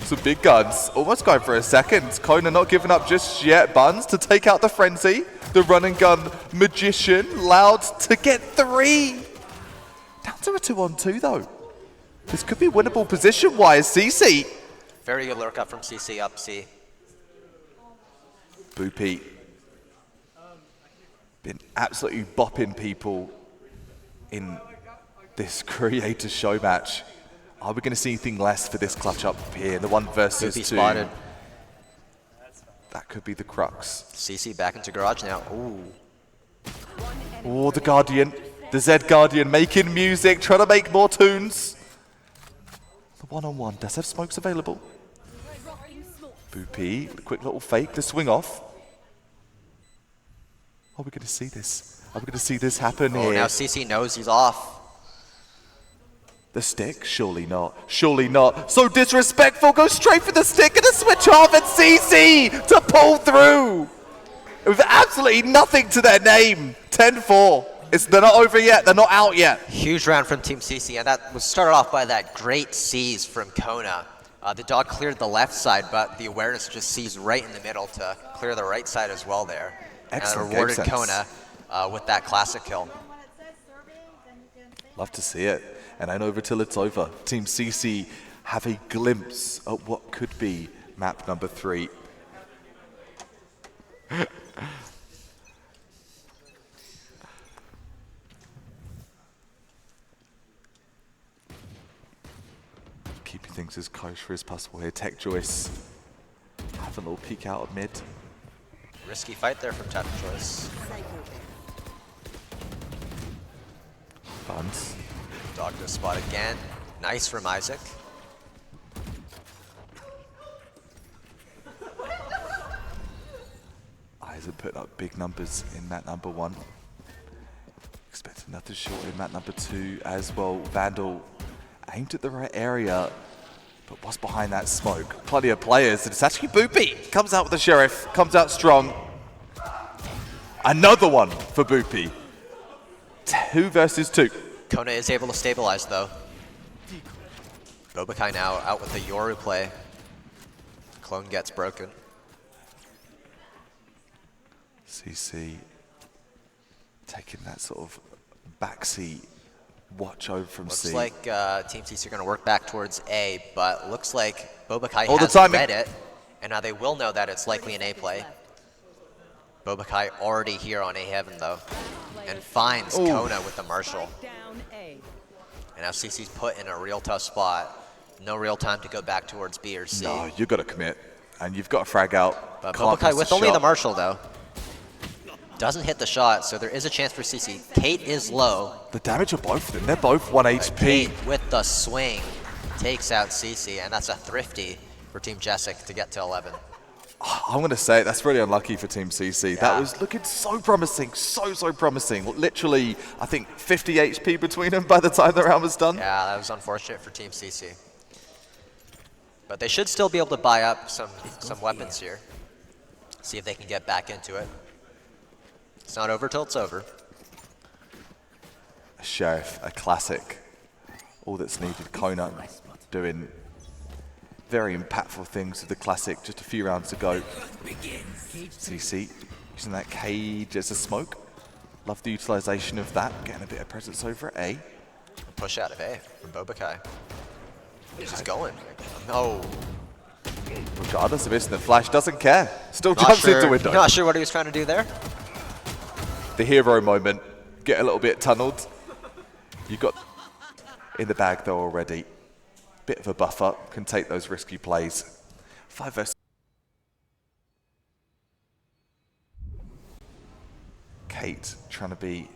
some big guns. Almost going for a second. Kona not giving up just yet. Buns to take out the frenzy. The run and gun magician. Loud to get 3. Down to a 2-on-2 though. This could be winnable position-wise. CC.
Very good lurk up from CC up C.
Boopy. Been absolutely bopping people in this creator show match. Are we going to see anything less for this clutch up here? The 1 versus 2.
Spotted.
That could be the crux.
CC back into garage now. Ooh.
Oh, the Guardian. The Z Guardian making music, trying to make more tunes. The 1-on-1 does have smokes available. Boopy, the quick little fake, the swing off. Are we going to see this? Are we going to see this happen here?
Oh, now CC knows he's off.
The stick? Surely not. Surely not. So disrespectful. Go straight for the stick and a switch off and CC to pull through. With absolutely nothing to their name. 10-4. They're not over yet. They're not out yet.
Huge round from Team CC, and that was started off by that great C's from Kona. The dog cleared the left side, but the awareness just sees right in the middle to clear the right side as well there.
Excellent.
And rewarded Kona with that classic kill.
Love to see it. And then over till it's over. Team CC have a glimpse at what could be map number 3. Keeping things as kosher as possible here. Tech Joyce have a little peek out at mid.
Risky fight there from Tech Choice.
Buns.
Dog to spot again. Nice from Isaac.
Isaac putting up big numbers in that number 1. Expect another shot in that number 2 as well. Vandal aimed at the right area, but what's behind that smoke? Plenty of players, and it's actually Boopy. Comes out with the Sheriff, comes out strong. Another one for Boopy. 2 versus 2.
Kona is able to stabilize though. Bobakai now out with the Yoru play. Clone gets broken.
CC taking that sort of backseat watch over from
Looks
C.
like Team CC are going to work back towards A, but looks like Bobakai
All the
has
timing.
read it, and now they will know that it's likely an A play. Bobakai already here on A Heaven though, and finds Kona with the Marshall. And now CC's put in a real tough spot. No real time to go back towards B or C.
No, you've got to commit, and you've got to frag out.
But
Can't
Bobakai
miss
with
the
only
shot.
the Marshall though. Doesn't hit the shot, so there is a chance for CC. Kate is low.
The damage of both of them, they're both 1 HP.
Kate with the swing takes out CC, and that's a thrifty for Team Jessic to get to 11.
I'm going to say it, that's really unlucky for Team CC.
Yeah.
That was looking so promising, so promising. Literally, I think 50 HP between them by the time the round was done.
Yeah, that was unfortunate for Team CC. But they should still be able to buy up some weapons here. See if they can get back into it. It's not over till it's over.
A Sheriff, a classic. All that's needed. Kona doing very impactful things with the classic just a few rounds ago. CC using that cage as a smoke. Love the utilization of that. Getting a bit of presence over at A.
Push out of A from Bobakai. He's just going. No.
Regardless of missing the flash, doesn't care. Still jumps into window.
Not sure what he was trying to do there.
The hero moment. Get a little bit tunneled. You got in the bag though already. Bit of a buffer. Can take those risky plays. 5 versus. Kate trying to be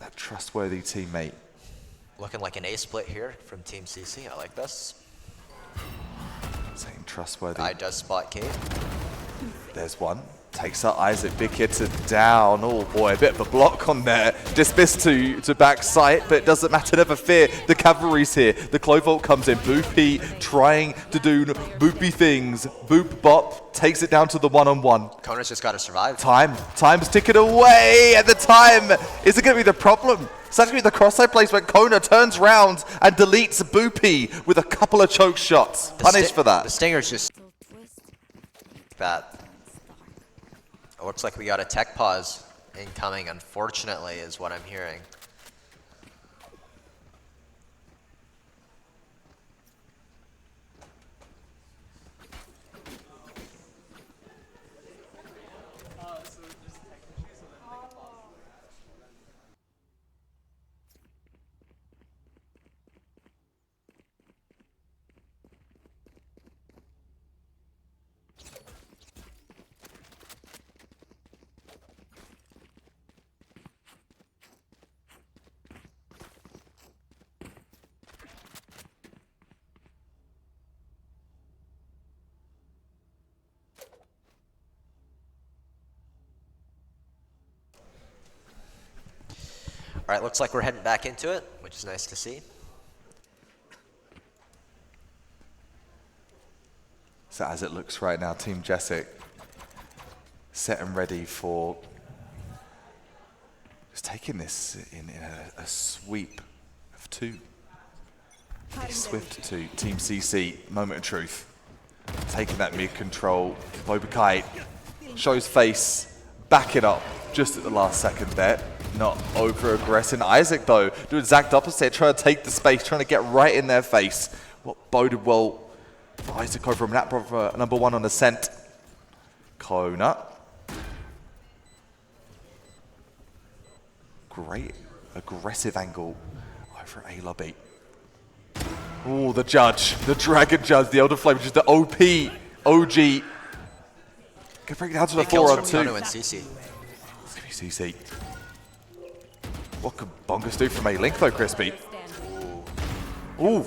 that trustworthy teammate.
Looking like an A split here from Team CC. I like this.
Saying trustworthy.
I does spot Kate.
There's one. Takes out Isaac. Big hitter down. Oh boy, a bit of a block on there. Dismissed to back sight, but it doesn't matter. Never fear. The cavalry's here. The Clovolt comes in. Boopy trying to do boopy things. Boop bop takes it down to the one-on-one.
Kona's just got to survive.
Time's ticking away, and the time is it going to be the problem? It's actually the cross-side placement. Kona turns round and deletes Boopy with a couple of choke shots. Punished for that.
The Stinger's just bad. It looks like we got a tech pause incoming, unfortunately, is what I'm hearing. All right, looks like we're heading back into it, which is nice to see.
So as it looks right now, Team Jessic set and ready for just taking this in a sweep of 2. Swift to Team CC, moment of truth. Taking that mid control, Bobakai shows face, back it up just at the last second there. Not over aggressive. Isaac though, doing the exact opposite, trying to take the space, trying to get right in their face. What boded well for Isaac over from that number 1 on ascent. Kona. Great aggressive angle over A lobby. Oh, the judge, the Dragon Judge, the Elder Flame, just the OP, OG. Can bring it down to the 4 on 2.
And CC.
It's going to be CC. What could Bongus do from A-Link though, Crispy? Ooh.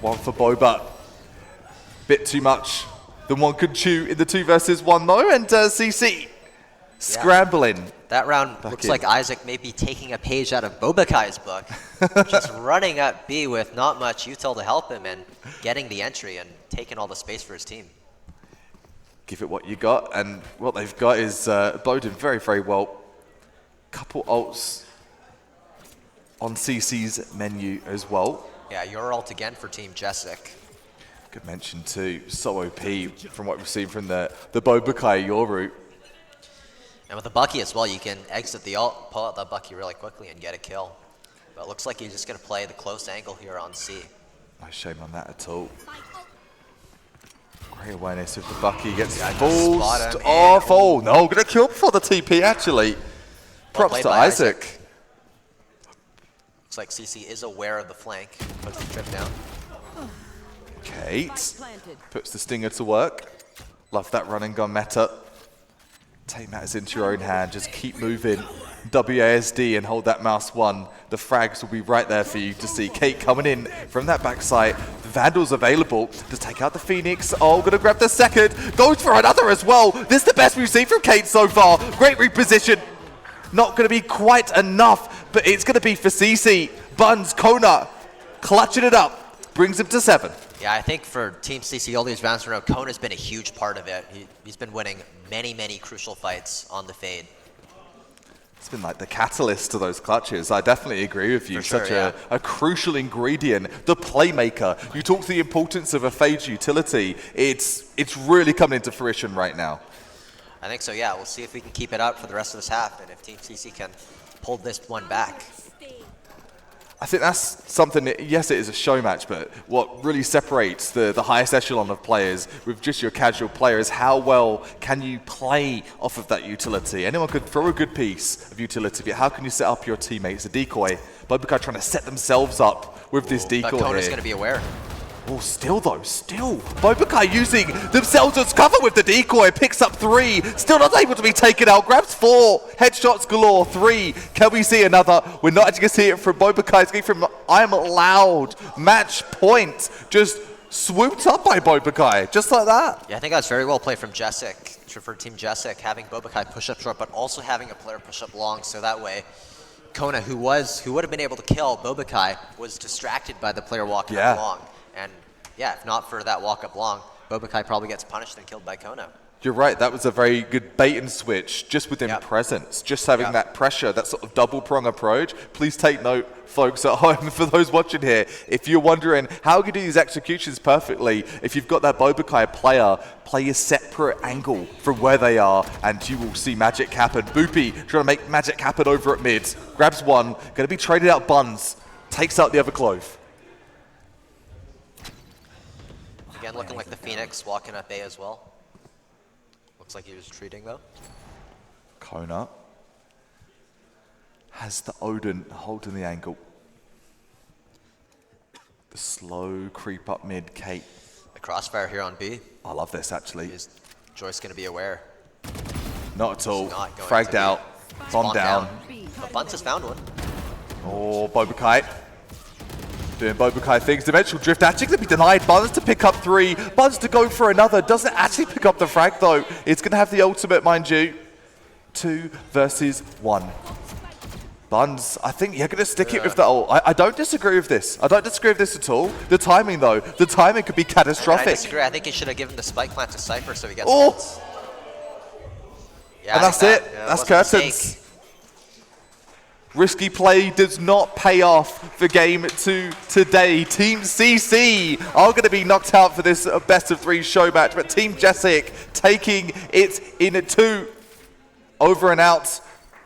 One for Boba. Bit too much than one could chew in the 2 versus 1 though, and CC scrambling.
That round looks like Isaac may be taking a page out of Bobakai's book. Just running up B with not much util to help him and getting the entry and taking all the space for his team.
Give it what you got, and what they've got is Bowden very, very well. Couple ults on CC's menu as well.
Yeah, your ult again for Team Jessic.
Good mention too. So OP from what we've seen from the Bobakai your route.
And with the Bucky as well, you can exit the ult, pull out that Bucky really quickly and get a kill. But it looks like he's just going to play the close angle here on C.
No shame on that at all. Great awareness of the Bucky, gets forced off. Oh no, going to kill before the TP actually. Props to Isaac.
Looks like CC is aware of the flank. Puts the trip down.
Kate puts the Stinger to work. Love that run and gun meta. Take matters into your own hand. Just keep moving. WASD and hold that mouse 1. The frags will be right there for you to see. Kate coming in from that backside. The Vandal's available to take out the Phoenix. Oh, gonna grab the second. Goes for another as well. This is the best we've seen from Kate so far. Great reposition. Not going to be quite enough, but it's going to be for CC. Buns, Kona, clutching it up, brings him to 7.
Yeah, I think for Team CC all these rounds in a row, Kona's been a huge part of it. He's been winning many, many crucial fights on the fade.
It's been like the catalyst to those clutches. I definitely agree with you.
For sure,
Such a crucial ingredient. The playmaker. You talk to the importance of a fade utility. It's really coming into fruition right now.
I think so, yeah. We'll see if we can keep it up for the rest of this half and if Team CC can pull this one back.
I think that's something that, yes, it is a show match, but what really separates the highest echelon of players with just your casual player is how well can you play off of that utility. Anyone could throw a good piece of utility, but how can you set up your teammates? A decoy. Bobakai trying to set themselves up with this decoy.
But Kona's going to be aware.
Oh, still though, still. Bobakai using themselves as cover with the decoy, picks up 3, still not able to be taken out, grabs 4, headshots galore, 3. Can we see another? We're not actually going to see it from Bobakai, it's going from I'm Loud. Match point, just swooped up by Bobakai, just like that.
Yeah, I think that's very well played from Jessic, for Team Jessic, having Bobakai push up short, but also having a player push up long, so that way Kona, who would have been able to kill Bobakai, was distracted by the player walking up long. And yeah, if not for that walk up long, Bobakai probably gets punished and killed by Kona.
You're right, that was a very good bait and switch, just within presence, just having that pressure, that sort of double prong approach. Please take note, folks at home, for those watching here, if you're wondering how you do these executions perfectly, if you've got that Bobakai player, play a separate angle from where they are, and you will see magic happen. Boopy trying to make magic happen over at mid, grabs 1, going to be traded out Buns, takes out the other Clove.
Again, looking like the Phoenix walking up A as well. Looks like he was retreating though.
Kona has the Odin holding the angle. The slow creep up mid, Kate.
The crossfire here on B.
I love this actually.
Is Joyce going to be aware?
Not at all.
Not going
Fragged
to
out. Bomb down.
But Bunce has found one.
Oh, Bobakai. Doing Bobakai things. Dimensional Drift actually going to be denied. Buns to pick up 3. Buns to go for another. Doesn't actually pick up the frag though. It's going to have the ultimate, mind you. 2 versus 1. Buns, I think you're going to stick it with the ult. I don't disagree with this. I don't disagree with this at all. The timing though. The timing could be catastrophic.
I disagree. I think he should have given the spike plant to Cypher so he gets
ults.
Yeah,
and that's it. That's curtains. Risky play does not pay off for game 2 today. Team CC are going to be knocked out for this best of 3 show match, but Team Jessic taking it in 2 over and out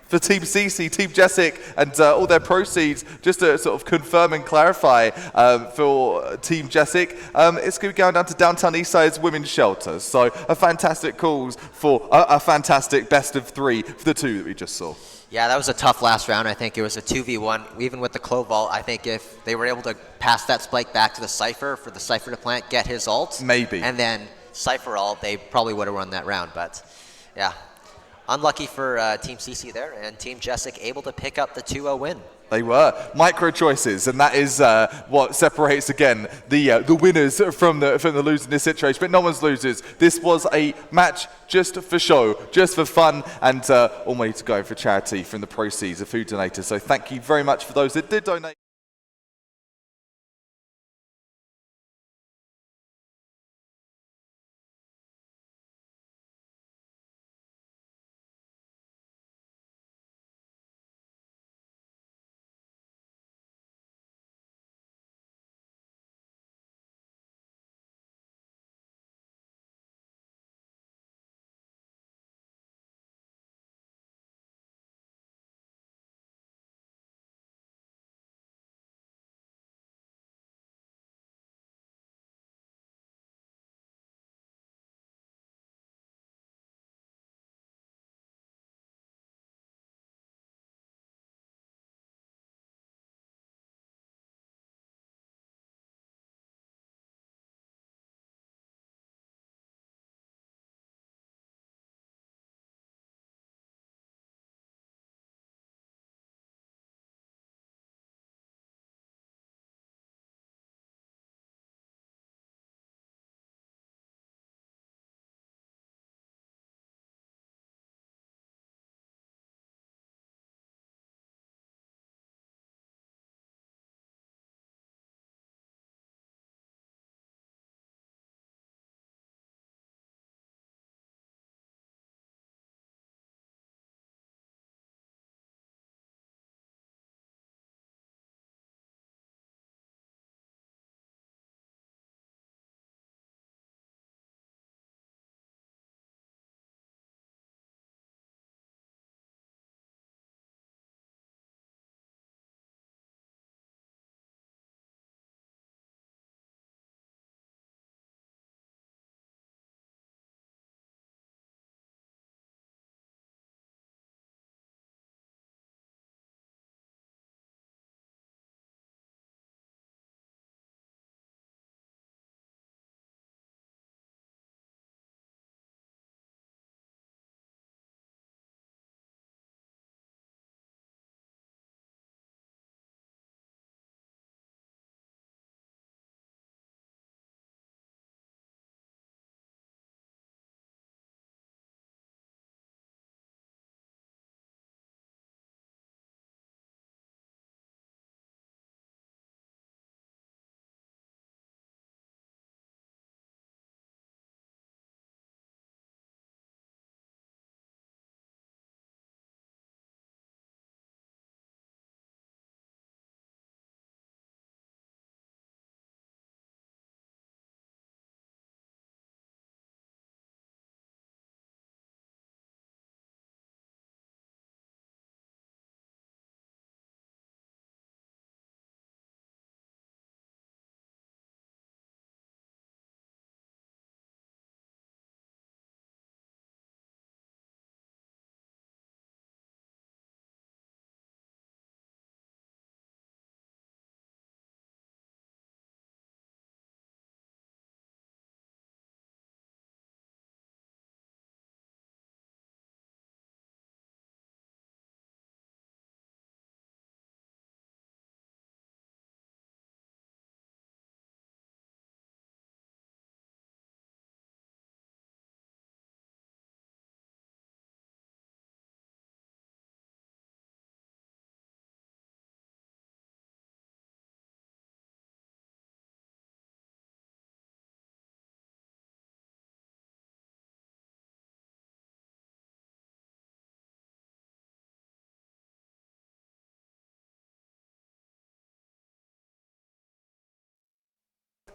for Team CC, Team Jessic, and all their proceeds. Just to sort of confirm and clarify for Team Jessic, it's going to be going down to Downtown Eastside's Women's Shelter. So a fantastic calls for a fantastic best of 3 for the 2 that we just saw.
Yeah, that was a tough last round. I think it was a 2v1. Even with the Clove vault, I think if they were able to pass that spike back to the Cypher for the Cypher to plant, get his ult,
maybe,
and then Cypher ult, they probably would have won that round. But yeah, unlucky for Team CC there, and Team Jessic able to pick up the 2-0 win.
They were micro choices, and that is what separates again the winners from the losers in this situation. But no one's losers. This was a match just for show, just for fun, and all money to go for charity from the proceeds of food donators. So thank you very much for those that did donate.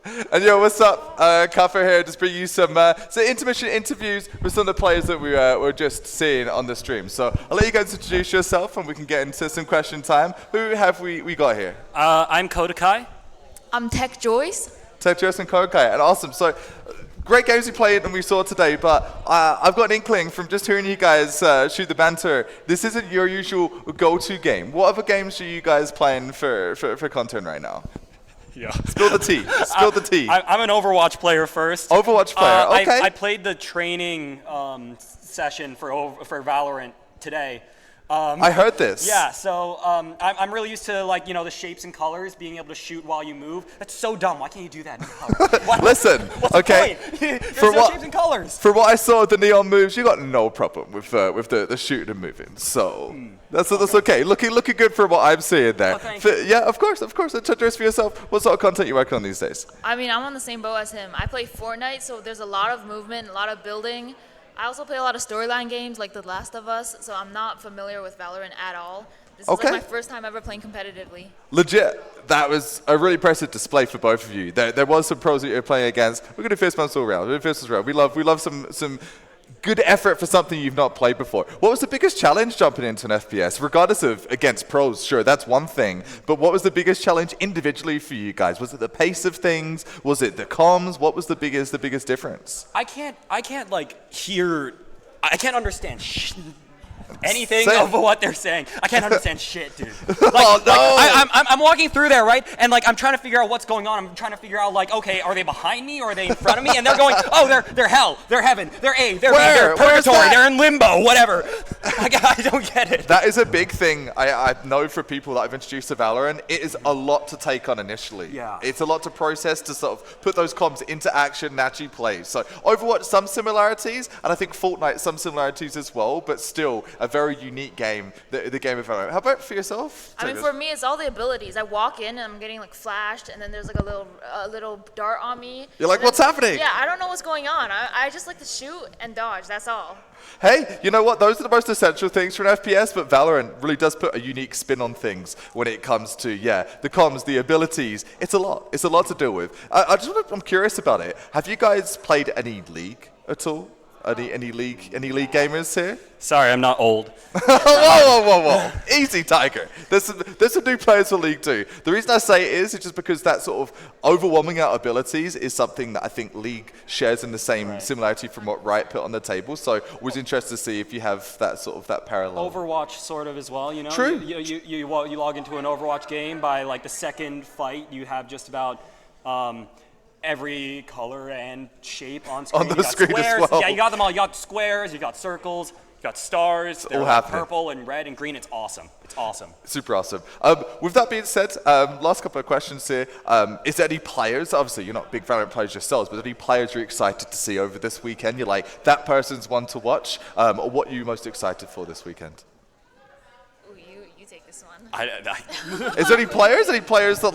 And yo, what's up? Kaffer here, just bring you some intermission interviews with some of the players that we were just seeing on the stream. So I'll let you guys introduce yourself and we can get into some question time. Who have we got here?
I'm Kodakai.
I'm Tech Joyce.
Tech Joyce and Kodakai, and awesome. So great games you played and we saw today, but I've got an inkling from just hearing you guys shoot the banter. This isn't your usual go-to game. What other games are you guys playing for content right now?
Yeah.
Spill the tea. Spill the tea.
I'm an Overwatch player first.
Overwatch player, okay.
I played the training session for Valorant today.
I heard this.
Yeah, so I'm really used to the shapes and colors, being able to shoot while you move. That's so dumb. Why can't you do that in color?
Listen,
What's
okay.
the point? There's no shapes and colors.
For what I saw of the neon moves, you got no problem with the shooting and moving. So that's okay. Looking good for what I'm seeing there.
Oh, thank you.
Yeah, of course. Address for yourself. What sort of content you working on these days?
I mean, I'm on the same boat as him. I play Fortnite, so there's a lot of movement, a lot of building. I also play a lot of storyline games like The Last of Us, so I'm not familiar with Valorant at all. This is like my first time ever playing competitively.
Legit, that was a really impressive display for both of you. There was some pros that you were playing against. We're going to do first months all round. We love some good effort for something you've not played before. What was the biggest challenge jumping into an FPS? Regardless of against pros, sure, that's one thing. But what was the biggest challenge individually for you guys? Was it the pace of things? Was it the comms? What was the biggest difference?
I can't understand anything of what they're saying. I can't understand shit, dude. I'm walking through there, right? And I'm trying to figure out what's going on. I'm trying to figure out okay, are they behind me or are they in front of me? And they're going, oh, they're hell, they're heaven, they're A, they're B, they're purgatory, they're in limbo, whatever. I don't get it.
That is a big thing I know for people that I've introduced to Valorant. It is a lot to take on initially.
Yeah.
It's a lot to process to sort of put those comms into action and actually play. So Overwatch, some similarities, and I think Fortnite, some similarities as well, but still a very unique game, the game of Valorant. How about for yourself?
I mean, for me, it's all the abilities. I walk in and I'm getting flashed, and then there's a little dart on me.
You're like, what's happening?
Yeah, I don't know what's going on. I just like to shoot and dodge. That's all.
Hey, you know what? Those are the most essential things for an FPS, but Valorant really does put a unique spin on things when it comes to, the comms, the abilities. It's a lot. It's a lot to deal with. I'm curious about it. Have you guys played any League at all? Any league gamers here?
Sorry, I'm not old.
whoa. Easy, Tiger. There's some new players for League 2. The reason I say it is just because that sort of overwhelming out abilities is something that I think League shares in the same similarity from what Riot put on the table. So was interested to see if you have that parallel.
Overwatch sort of as well,
True.
You log into an Overwatch game, by the second fight, you have just about every color and shape on screen.
On the screen as well.
Yeah, you got them all. You got squares, you got circles, you got stars. They're purple and red and green. It's awesome. It's awesome.
Super awesome. With that being said, last couple of questions here. Is there any players, obviously you're not big Valorant players yourselves, but any players you're excited to see over this weekend? You're like, that person's one to watch. Or what are you most excited for this weekend?
You take this one.
Is there any players? Any players that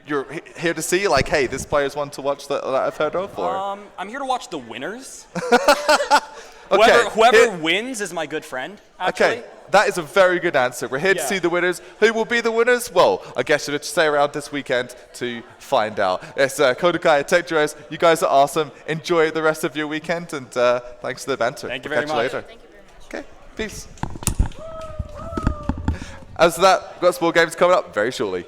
you're here to see? Like, hey, this player's one to watch that I've heard of? Or?
I'm here to watch the winners.
Okay.
Whoever wins is my good friend, actually.
Okay, that is a very good answer. We're here to see the winners. Who will be the winners? Well, I guess you'll have to stay around this weekend to find out. It's Kodakai and Tech Joyce. You guys are awesome. Enjoy the rest of your weekend, and thanks for the banter.
Thank you very much.
Later. Thank you very much. Okay, peace. As for that, we've got sport games coming up very shortly.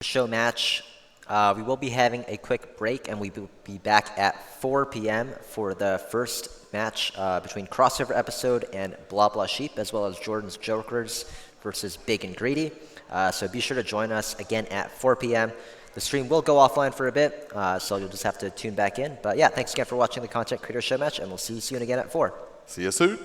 Show match. We will be having a quick break, and we will be back at 4 p.m. for the first match between Crossover Episode and Blah Blah Sheep, as well as Jordan's Jokers versus Big and Greedy. So be sure to join us again at 4 p.m. The stream will go offline for a bit, so you'll just have to tune back in. But yeah, thanks again for watching the Content Creator Show Match, and we'll see you soon again at 4.
See you soon.